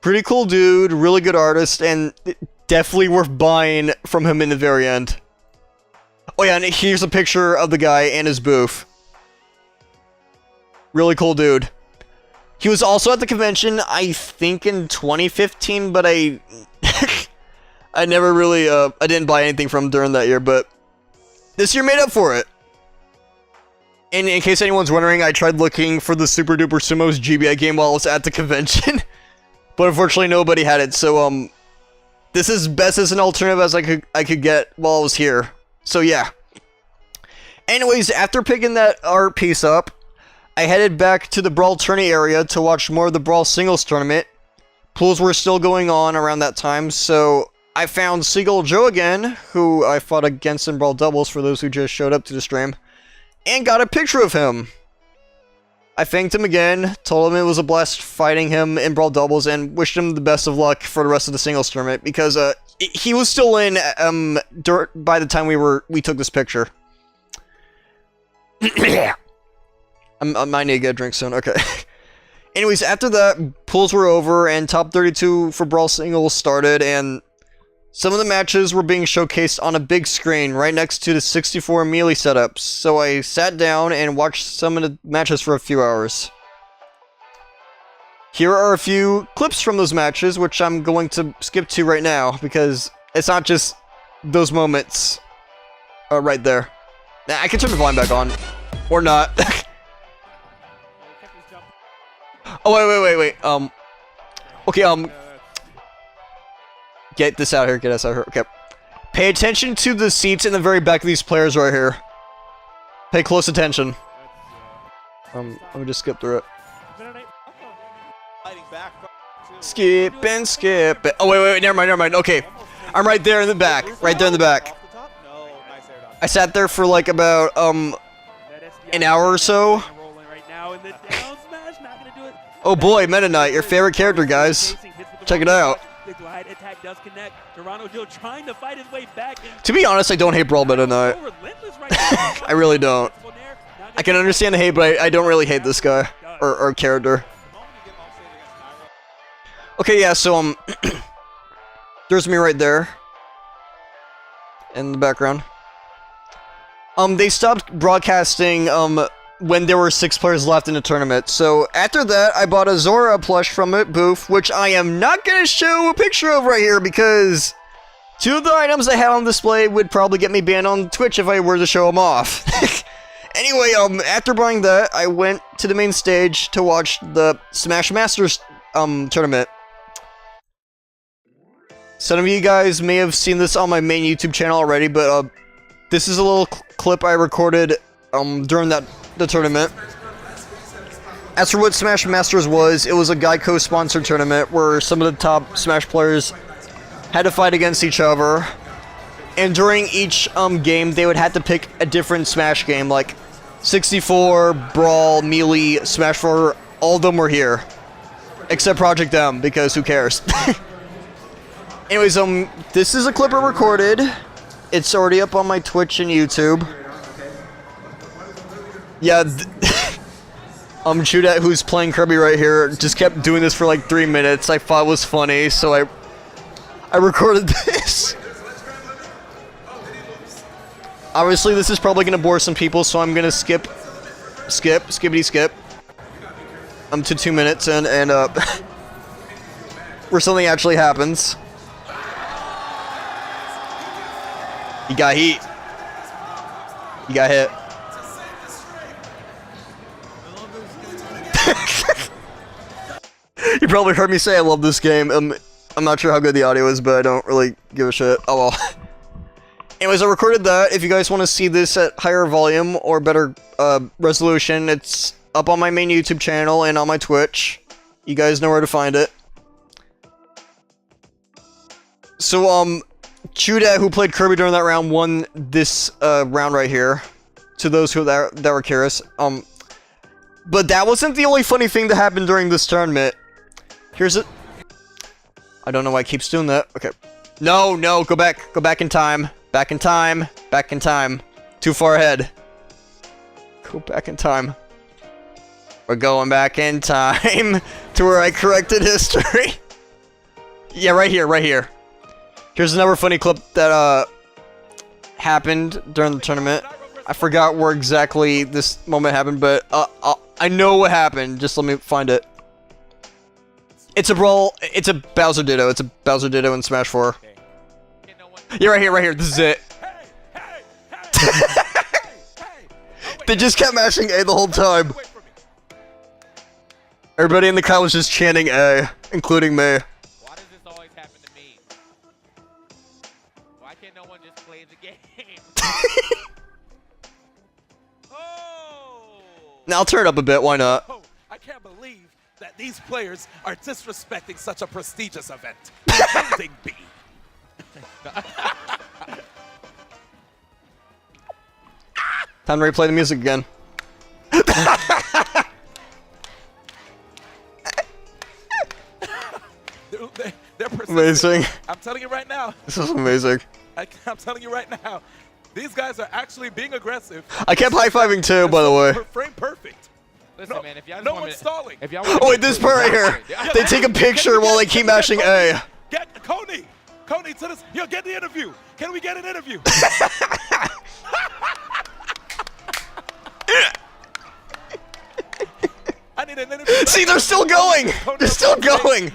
Pretty cool dude, really good artist, and definitely worth buying from him in the very end. Oh yeah, and here's a picture of the guy and his booth. Really cool dude. He was also at the convention, I think in 2015, but I never really, I didn't buy anything from him during that year, but this year made up for it. And in case anyone's wondering, I tried looking for the Super Duper Sumos GBA game while I was at the convention, but unfortunately nobody had it, so, this is best as an alternative as I could get while I was here. So yeah. Anyways, after picking that art piece up, I headed back to the Brawl Tourney area to watch more of the Brawl Singles Tournament. Pools were still going on around that time, so I found Seagull Joe again, who I fought against in Brawl Doubles for those who just showed up to the stream, and got a picture of him. I thanked him again, told him it was a blast fighting him in Brawl Doubles, and wished him the best of luck for the rest of the Singles Tournament, because he was still in by the time we took this picture. I might need to get a drink soon, okay. Anyways, after that, pools were over, and top 32 for Brawl Singles started, and Some of the matches were being showcased on a big screen right next to the 64 melee setups, so I sat down and watched some of the matches for a few hours. Here are a few clips from those matches, which I'm going to skip to right now, because it's not just those moments right there. Nah, I can turn the volume back on. Or not. Oh, wait. Okay, get this out of here, get us out of here. Okay. Pay attention to the seats in the very back of these players right here. Pay close attention. Let me just skip through it. Skip and skip it. Oh, wait, never mind. Okay. I'm right there in the back. Right there in the back. I sat there for like about, an hour or so. Oh boy, Meta Knight, your favorite character, guys. Check it out. To be honest, I don't hate Brawl Meta Knight. I really don't. I can understand the hate, but I don't really hate this guy or character. Okay, yeah, so there's me right there in the background. They stopped broadcasting when there were 6 players left in the tournament. So after that, I bought a Zora plush from a booth, which I am not going to show a picture of right here because 2 of the items I had on display would probably get me banned on Twitch if I were to show them off. Anyway, after buying that, I went to the main stage to watch the Smash Masters tournament. Some of you guys may have seen this on my main YouTube channel already, but this is a little clip I recorded during the tournament. As for what Smash Masters was, it was a Geico-sponsored tournament where some of the top Smash players had to fight against each other. And during each game, they would have to pick a different Smash game, like 64, Brawl, Melee, Smash 4, all of them were here. Except Project M, because who cares? Anyways, this is a clip I recorded. It's already up on my Twitch and YouTube. Yeah, Chudat, who's playing Kirby right here, just kept doing this for like 3 minutes. I thought it was funny, so I recorded this. Obviously, this is probably gonna bore some people, so I'm gonna skip, skippity skip. To 2 minutes and where something actually happens. He got heat. He got hit. You probably heard me say I love this game. I'm not sure how good the audio is, but I don't really give a shit. Oh well. Anyways, I recorded that. If you guys want to see this at higher volume or better resolution, it's up on my main YouTube channel and on my Twitch. You guys know where to find it. So, Chuda, who played Kirby during that round, won this round right here. To those who that were curious. But that wasn't the only funny thing that happened during this tournament. Here's it. I don't know why it keeps doing that. Okay. No, go back. Go back in time. Back in time. Back in time. Too far ahead. Go back in time. We're going back in time to where I corrected history. Yeah, right here. Here's another funny clip that happened during the tournament. I forgot where exactly this moment happened, but I know what happened. Just let me find it. It's a Brawl. It's a Bowser Ditto. It's a Bowser Ditto in Smash 4. Yeah, right here. This is it. They just kept mashing A the whole time. Everybody in the crowd was just chanting A, including me. Why does this always happen to me? Why can't no one just play the game? Oh! Now I'll turn it up a bit, why not? Oh, I can't believe that these players are disrespecting such a prestigious event. Building B. Time to replay the music again. They're persistent. Amazing. I'm telling you right now. This is amazing. I'm telling you right now. These guys are actually being aggressive. I kept high-fiving too, by the way. Frame perfect. Listen, man, if y'all just No want one's me stalling. if y'all Oh wait, this part right here. They take a picture while they keep mashing A. Get Coney. Cody to this. You'll get the interview. Can we get an interview? I need an interview. See, they're still going. They're still going.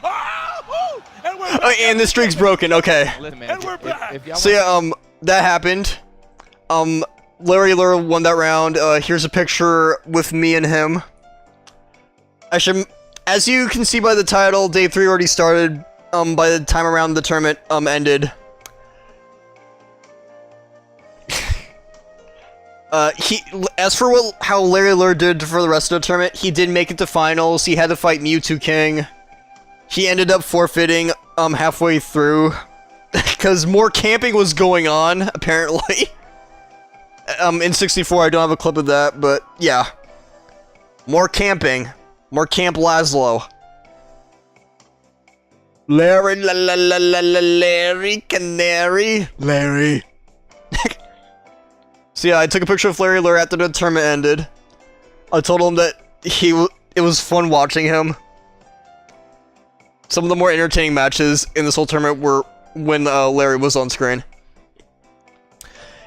And, we're Oh, and the streak's broken. Okay. Listen, man, And we're back. if y'all So yeah, that happened. Larry Lure won that round. Here's a picture with me and him. Actually, as you can see by the title, day 3 already started. By the time around the tournament ended. As for how Larry Lure did for the rest of the tournament, he did make it to finals. He had to fight Mewtwo King. He ended up forfeiting halfway through because more camping was going on apparently. In 64, I don't have a clip of that, but yeah, more camping, more Camp Laszlo. Larry, Larry Canary, Larry. So yeah, I took a picture of Larry Lure after the tournament ended. I told him that it was fun watching him. Some of the more entertaining matches in this whole tournament were when Larry was on screen.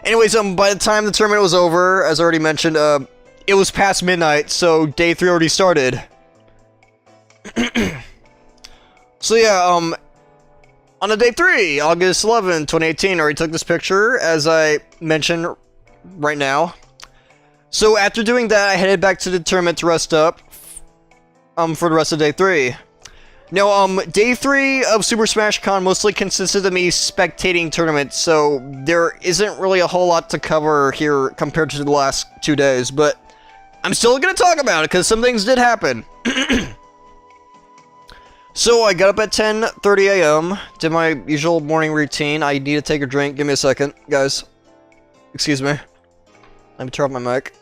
Anyways, by the time the tournament was over, as I already mentioned, it was past midnight, so day 3 already started. So yeah, on the day 3, August 11, 2018, I already took this picture, as I mentioned right now. So after doing that, I headed back to the tournament to rest up, for the rest of day 3. Now, day 3 of Super Smash Con mostly consisted of me spectating tournaments, so there isn't really a whole lot to cover here compared to the last 2 days, but I'm still gonna talk about it, because some things did happen. So, I got up at 10:30 a.m., did my usual morning routine. I need to take a drink. Give me a second, guys. Excuse me. Let me turn off my mic.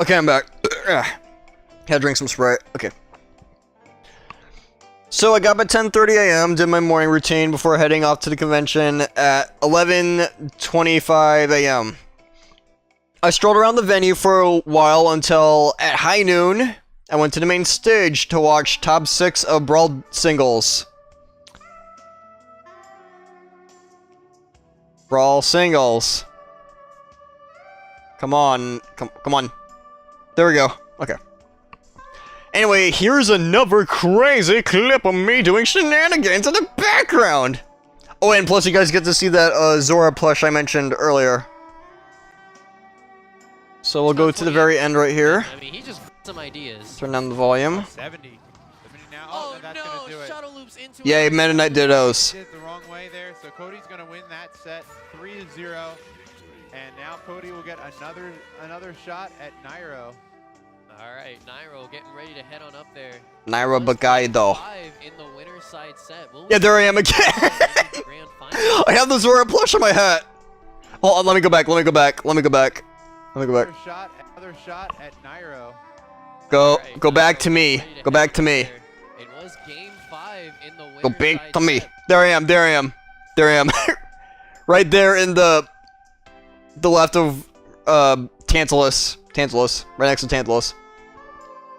Okay, I'm back. Had to drink some Sprite. Okay. So I got up at 10:30 a.m., did my morning routine before heading off to the convention at 11:25 a.m. I strolled around the venue for a while until at high noon, I went to the main stage to watch top 6 of Brawl Singles. Brawl Singles. Come on. Come on. There we go. Okay. Anyway, here's another crazy clip of me doing shenanigans in the background! Oh, and plus you guys get to see that Zora plush I mentioned earlier. So we'll go to the very end right here. I mean, he just got some ideas. Turn down the volume. 70. Now, Oh, that's no! gonna do it. Shuttle loops into Yay, it. Meta Knight Dittos. He did the wrong way there, so Cody's gonna win that set 3-0. And now Cody will get another shot at Nairo. All right, Nairo getting ready to head on up there. Nairo Plus, Bakaido. 5 in the winner's side set. Will Yeah, there I am again! Grand final. I have the Zora plush on my hat! Hold on, let me go back. Another shot at Nairo. Go All right, back Nairo to me. ready to Go head back to up me. there. It was game 5 in the winner's Go back side to me. set. There I am. Right there in the left of Tantalus. Right next to Tantalus.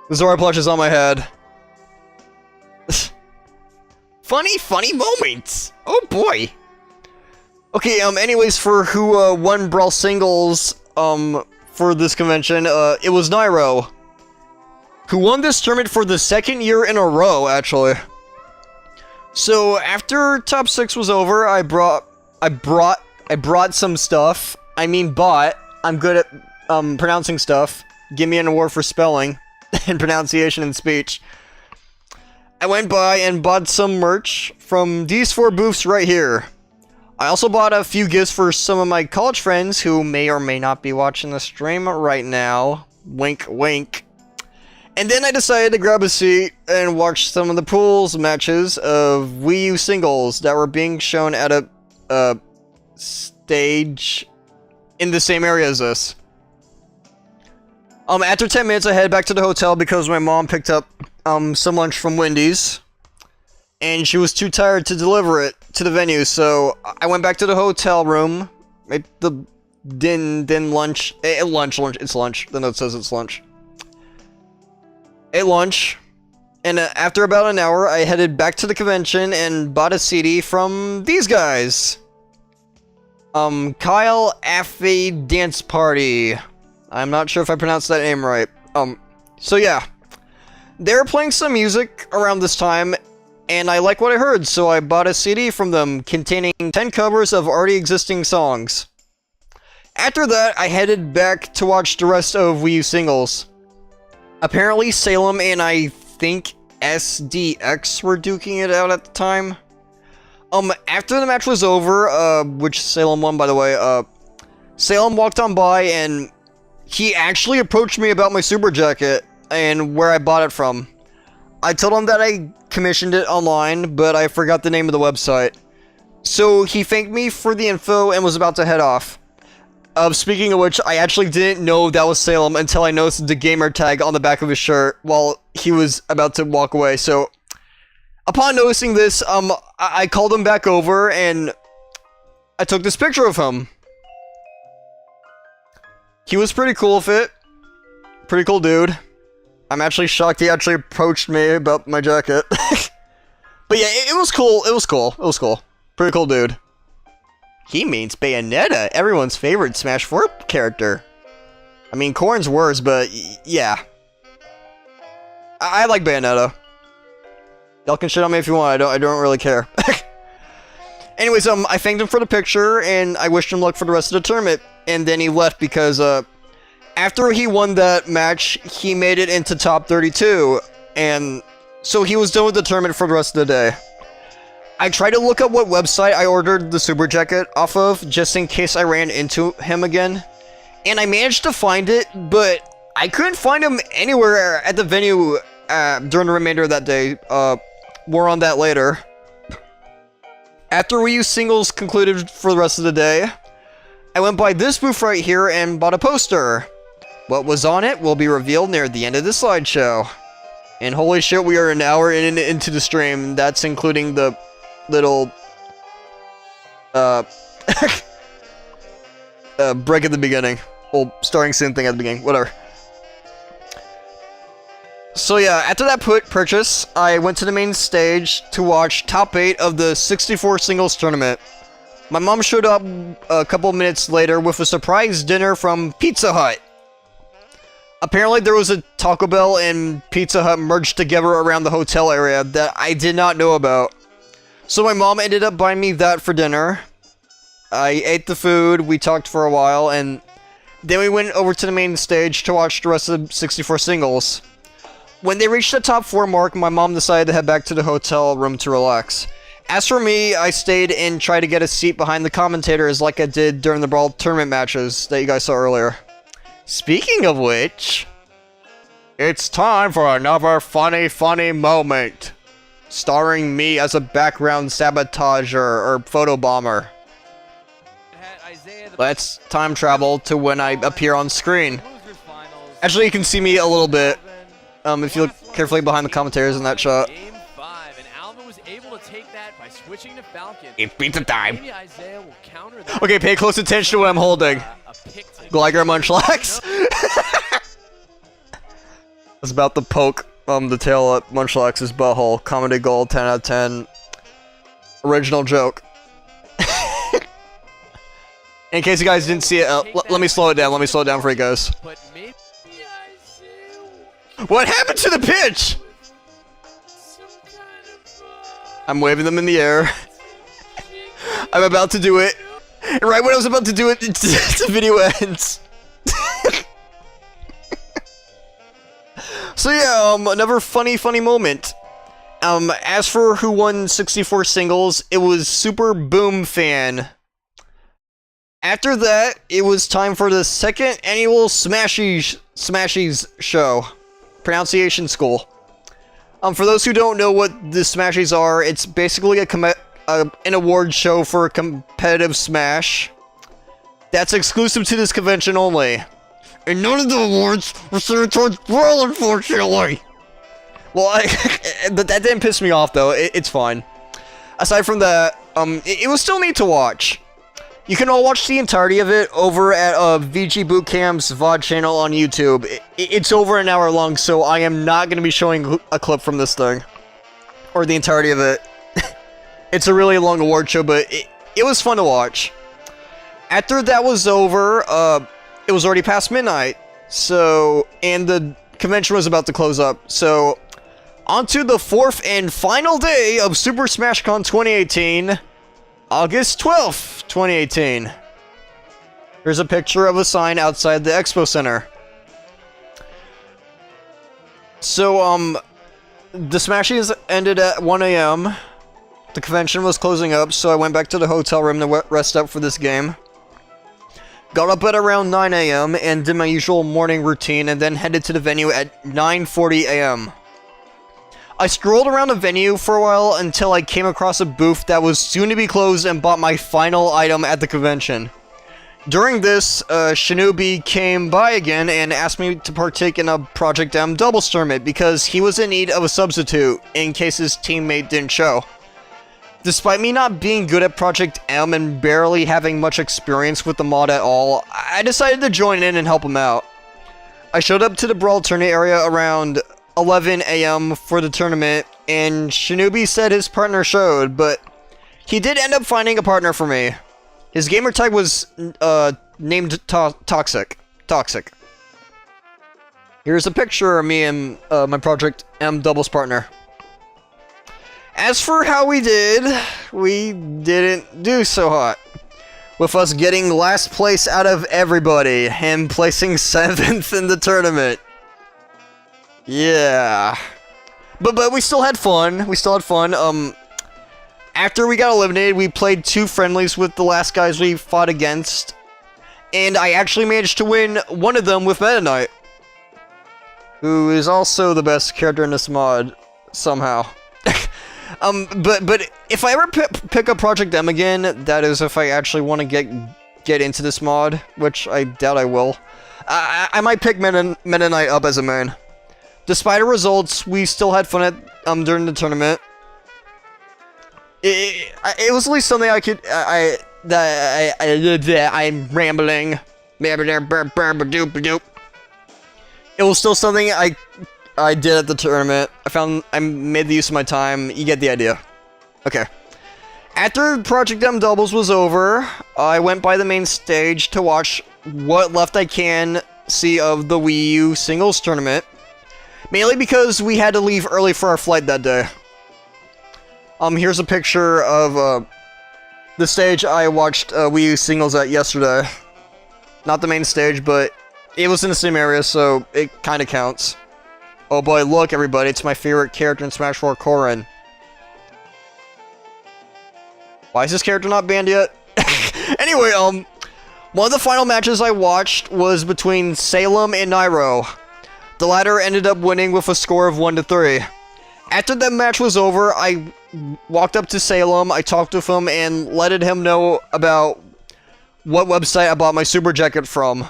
The Zora plush is on my head. funny moments. Oh boy. Okay, anyways, for who won Brawl Singles for this convention, it was Nairo, who won this tournament for the 2nd year in a row, actually. So after top 6 was over, I brought some stuff. I mean bought. I'm good at pronouncing stuff. Give me an award for spelling and pronunciation and speech. I went by and bought some merch from these 4 booths right here. I also bought a few gifts for some of my college friends who may or may not be watching the stream right now. Wink, wink. And then I decided to grab a seat and watch some of the pools matches of Wii U singles that were being shown at a stage in the same area as this. After 10 minutes, I headed back to the hotel because my mom picked up some lunch from Wendy's. and she was too tired to deliver it to the venue, so I went back to the hotel room, ate the lunch, it's lunch, the note says it's lunch. Ate lunch, and after about an hour, I headed back to the convention and bought a CD from these guys. Kyle Affe Dance Party. I'm not sure if I pronounced that name right. So yeah. They were playing some music around this time, and I like what I heard, so I bought a CD from them containing 10 covers of already existing songs. After that, I headed back to watch the rest of Wii U singles. Apparently, Salem and I think SDX were duking it out at the time. After the match was over, which Salem won, by the way, Salem walked on by and he actually approached me about my super jacket and where I bought it from. I told him that I commissioned it online, but I forgot the name of the website. So he thanked me for the info and was about to head off. Speaking of which, I actually didn't know that was Salem until I noticed the gamer tag on the back of his shirt while he was about to walk away, so upon noticing this, I called him back over, and I took this picture of him. He was pretty cool with it. Pretty cool dude. I'm actually shocked he actually approached me about my jacket. But yeah, it was cool. It was cool. It was cool. Pretty cool dude. He means Bayonetta, everyone's favorite Smash 4 character. I mean, Corrin's worse, but yeah. I like Bayonetta. Y'all can shit on me if you want, I don't really care. Anyways, I thanked him for the picture, and I wished him luck for the rest of the tournament, and then he left because, after he won that match, he made it into top 32, and so he was done with the tournament for the rest of the day. I tried to look up what website I ordered the super jacket off of, just in case I ran into him again, and I managed to find it, but I couldn't find him anywhere at the venue, during the remainder of that day. More on that later. After Wii U singles concluded for the rest of the day, I went by this booth right here and bought a poster. What was on it will be revealed near the end of the slideshow. And holy shit, we are an hour into the stream. That's including the little break at the beginning. Well, starting scene thing at the beginning. Whatever. So yeah, after that purchase, I went to the main stage to watch top 8 of the 64 singles tournament. My mom showed up a couple minutes later with a surprise dinner from Pizza Hut. Apparently there was a Taco Bell and Pizza Hut merged together around the hotel area that I did not know about. So my mom ended up buying me that for dinner. I ate the food, we talked for a while, and then we went over to the main stage to watch the rest of the 64 singles. When they reached the top 4 mark, my mom decided to head back to the hotel room to relax. As for me, I stayed and tried to get a seat behind the commentators like I did during the Brawl tournament matches that you guys saw earlier. Speaking of which, it's time for another funny moment. Starring me as a background sabotager or photobomber. Let's time travel to when I appear on screen. Actually, you can see me a little bit. If you look carefully behind the commentators in that shot. Game 5, and Alma was able to take that by switching to Falcon. It beats the time. Maybe Isaiah will counter that. Okay, pay close attention to what I'm holding. Gligar Munchlax. I was about to poke the tail at Munchlax's butthole. Comedy gold, 10 out of 10. Original joke. In case you guys didn't see it, let me slow it down. Let me slow it down for you guys. But maybe What happened to the pitch? I'm waving them in the air. I'm about to do it. And right when I was about to do it, the video ends. So yeah, another funny moment. As for who won 64 singles, it was Super Boom Fan. After that, it was time for the second annual Smashies show. Pronunciation School. For those who don't know what the Smashies are, it's basically an award show for competitive Smash. That's exclusive to this convention only. And none of the awards were centered towards Brawl, unfortunately. Well, but that didn't piss me off though. It's fine. Aside from that, it was still neat to watch. You can all watch the entirety of it over at VG Bootcamp's VOD channel on YouTube. It's over an hour long, so I am not going to be showing a clip from this thing. Or the entirety of it. It's a really long award show, but it was fun to watch. After that was over, it was already past midnight. So, and the convention was about to close up. So, onto the 4th and final day of Super Smash Con 2018. August 12th, 2018. Here's a picture of a sign outside the Expo Center. So, the Smashies ended at 1 AM. The convention was closing up, so I went back to the hotel room to rest up for this game. Got up at around 9 AM and did my usual morning routine, and then headed to the venue at 9:40 AM. I strolled around the venue for a while until I came across a booth that was soon to be closed and bought my final item at the convention. During this, Shinobi came by again and asked me to partake in a Project M doubles tournament because he was in need of a substitute in case his teammate didn't show. Despite me not being good at Project M and barely having much experience with the mod at all, I decided to join in and help him out. I showed up to the Brawl tournament area around 11 AM for the tournament, and Shinobi said his partner showed, but he did end up finding a partner for me. His gamer tag was named Toxic. Here's a picture of me and my Project M doubles partner. As for how we didn't do so hot. With us getting last place out of everybody, and placing 7th in the tournament. Yeah. But we still had fun. After we got eliminated, we played 2 friendlies with the last guys we fought against. And I actually managed to win one of them with Meta Knight, who is also the best character in this mod, somehow. But if I ever pick up Project M again, that is if I actually want to get into this mod, which I doubt I will, I might pick Meta Knight up as a main. Despite the results, we still had fun at during the tournament. It was at least something I could. I'm rambling. It was still something I did at the tournament. I made the use of my time. You get the idea. Okay. After Project M Doubles was over, I went by the main stage to watch what left I can see of the Wii U singles tournament. Mainly because we had to leave early for our flight that day. Here's a picture of the stage I watched Wii U singles at yesterday. Not the main stage, but it was in the same area, so it kind of counts. Oh boy, look everybody, it's my favorite character in Smash 4, Corrin. Why is this character not banned yet? Anyway, one of the final matches I watched was between Salem and Nairo. The latter ended up winning with a score of 1-3. After that match was over, I walked up to Salem, I talked with him, and let him know about what website I bought my super jacket from.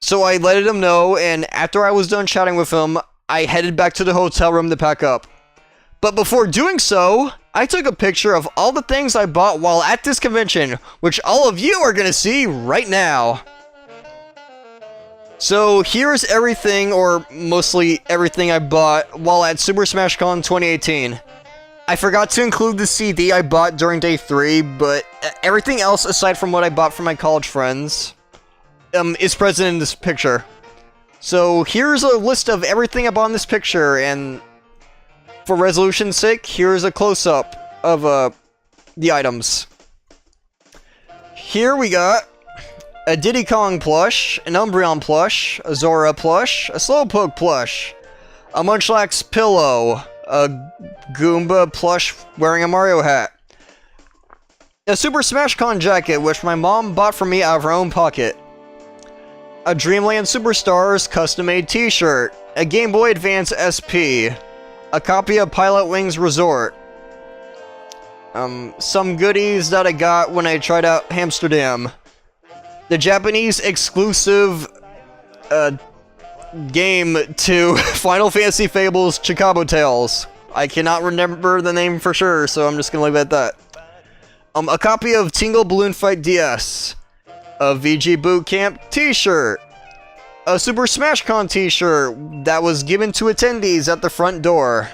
So I let him know, and after I was done chatting with him, I headed back to the hotel room to pack up. But before doing so, I took a picture of all the things I bought while at this convention, which all of you are gonna see right now. So here's everything, or mostly everything I bought while at Super Smash Con 2018. I forgot to include the CD I bought during day 3, but everything else aside from what I bought from my college friends is present in this picture. So here's a list of everything I bought in this picture, and for resolution's sake, here's a close-up of the items. Here we got a Diddy Kong plush, an Umbreon plush, a Zora plush, a Slowpoke plush, a Munchlax pillow, a Goomba plush wearing a Mario hat, a Super Smash Con jacket which my mom bought for me out of her own pocket, a Dreamland Superstars custom-made t-shirt, a Game Boy Advance SP, a copy of Pilot Wings Resort, some goodies that I got when I tried out Amsterdam, the Japanese exclusive game to Final Fantasy Fables Chocobo Tales. I cannot remember the name for sure, so I'm just gonna leave it at that. A copy of Tingle Balloon Fight DS, a VG Boot Camp t-shirt, a Super Smash Con t-shirt that was given to attendees at the front door,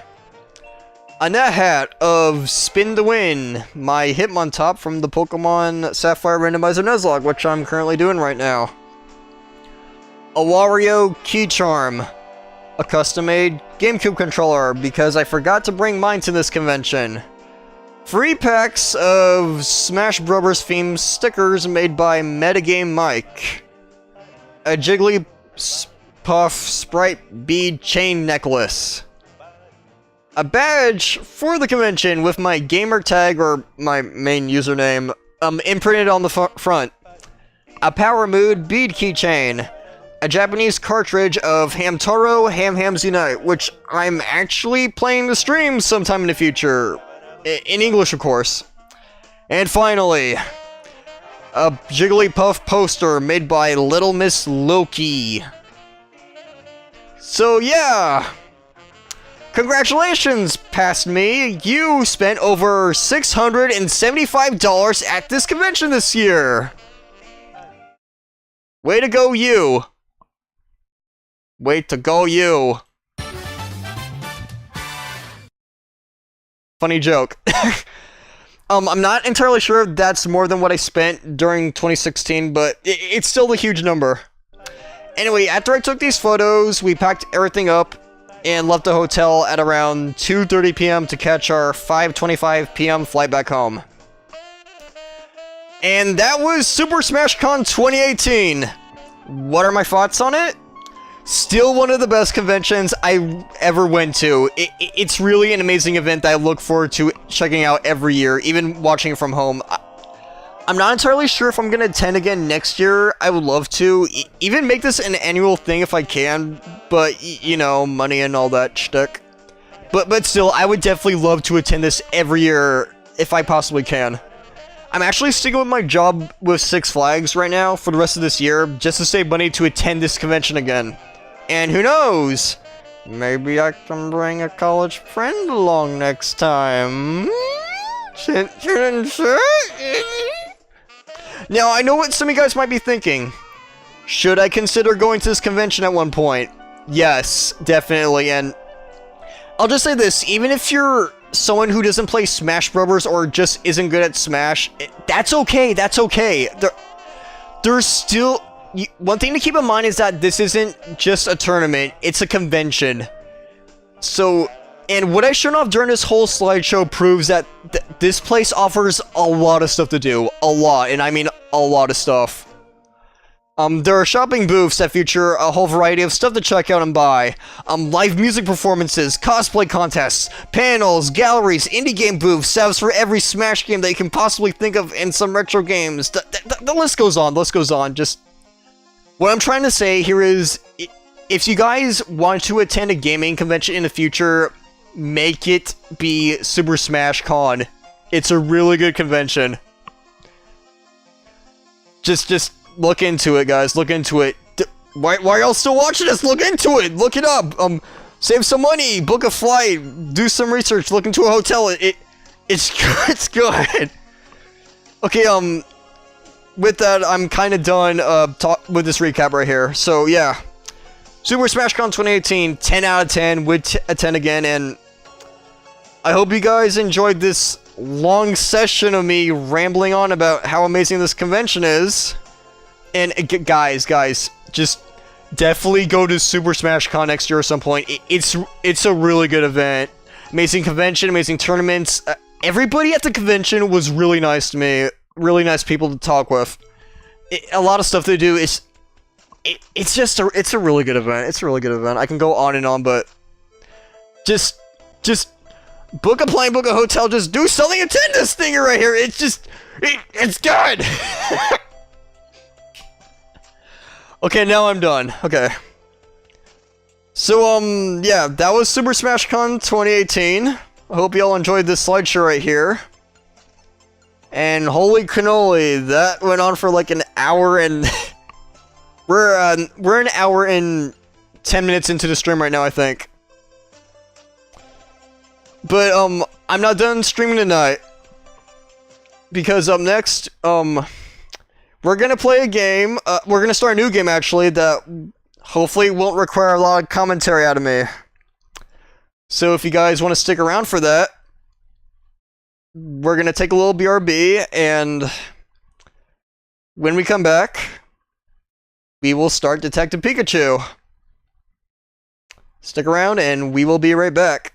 a net hat of Spin to Win, my Hitmontop from the Pokemon Sapphire Randomizer Nuzlocke, which I'm currently doing right now, a Wario Key Charm, a custom-made GameCube controller because I forgot to bring mine to this convention, free packs of Smash Bros. Themed stickers made by Metagame Mike, a Jigglypuff Sprite bead chain necklace, a badge for the convention with my gamer tag or my main username imprinted on the front, a Power Mood bead keychain, a Japanese cartridge of Hamtaro Ham Hams Unite, which I'm actually planning to stream sometime in the future. In English, of course. And finally, a Jigglypuff poster made by Little Miss Loki. So yeah, congratulations, past me. You spent over $675 at this convention this year. Way to go, you. Way to go, you. Funny joke. I'm not entirely sure if that's more than what I spent during 2016, but it's still a huge number. Anyway, after I took these photos, we packed everything up and left the hotel at around 2:30 p.m. to catch our 5:25 p.m. flight back home. And that was Super Smash Con 2018. What are my thoughts on it? Still one of the best conventions I ever went to. It's really an amazing event that I look forward to checking out every year, even watching it from home. I'm not entirely sure if I'm going to attend again next year. I would love to. Even make this an annual thing if I can, but, you know, money and all that shtick. But still, I would definitely love to attend this every year if I possibly can. I'm actually sticking with my job with Six Flags right now for the rest of this year, just to save money to attend this convention again. And who knows? Maybe I can bring a college friend along next time. Now, I know what some of you guys might be thinking. Should I consider going to this convention at one point? Yes, definitely, and I'll just say this, even if you're someone who doesn't play Smash Bros. Or just isn't good at Smash, that's okay, that's okay. There's still... One thing to keep in mind is that this isn't just a tournament, it's a convention. So, and what I showed off during this whole slideshow proves that this place offers a lot of stuff to do. A lot, and I mean a lot of stuff. There are shopping booths that feature a whole variety of stuff to check out and buy. Live music performances, cosplay contests, panels, galleries, indie game booths, sales for every Smash game that you can possibly think of, and some retro games. The list goes on, just... What I'm trying to say here is, if you guys want to attend a gaming convention in the future, make it be Super Smash Con. It's a really good convention. Just look into it, guys. Look into it. Why are y'all still watching this? Look into it. Look it up. Save some money. Book a flight. Do some research. Look into a hotel. It's good. It's good. Okay, with that, I'm kind of done with this recap right here. So, yeah. Super Smash Con 2018, 10 out of 10, would attend again, and I hope you guys enjoyed this long session of me rambling on about how amazing this convention is. And, guys, just definitely go to Super Smash Con next year at some point. It's a really good event. Amazing convention, amazing tournaments. Everybody at the convention was really nice to me. Really nice people to talk with. A lot of stuff they do is... It's a really good event. It's a really good event. I can go on and on, but... Just book a plane, book a hotel, just do something, attend this thing right here. It's just... It's good! Okay, now I'm done. Okay. So, yeah, that was Super Smash Con 2018. I hope y'all enjoyed this slideshow right here. And holy cannoli, that went on for like an hour and... we're an hour and 10 minutes into the stream right now, I think. But, I'm not done streaming tonight. Because up next, we're gonna play a game, we're gonna start a new game, actually, that hopefully won't require a lot of commentary out of me. So if you guys want to stick around for that, we're gonna take a little BRB, and when we come back, we will start Detective Pikachu. Stick around, and we will be right back.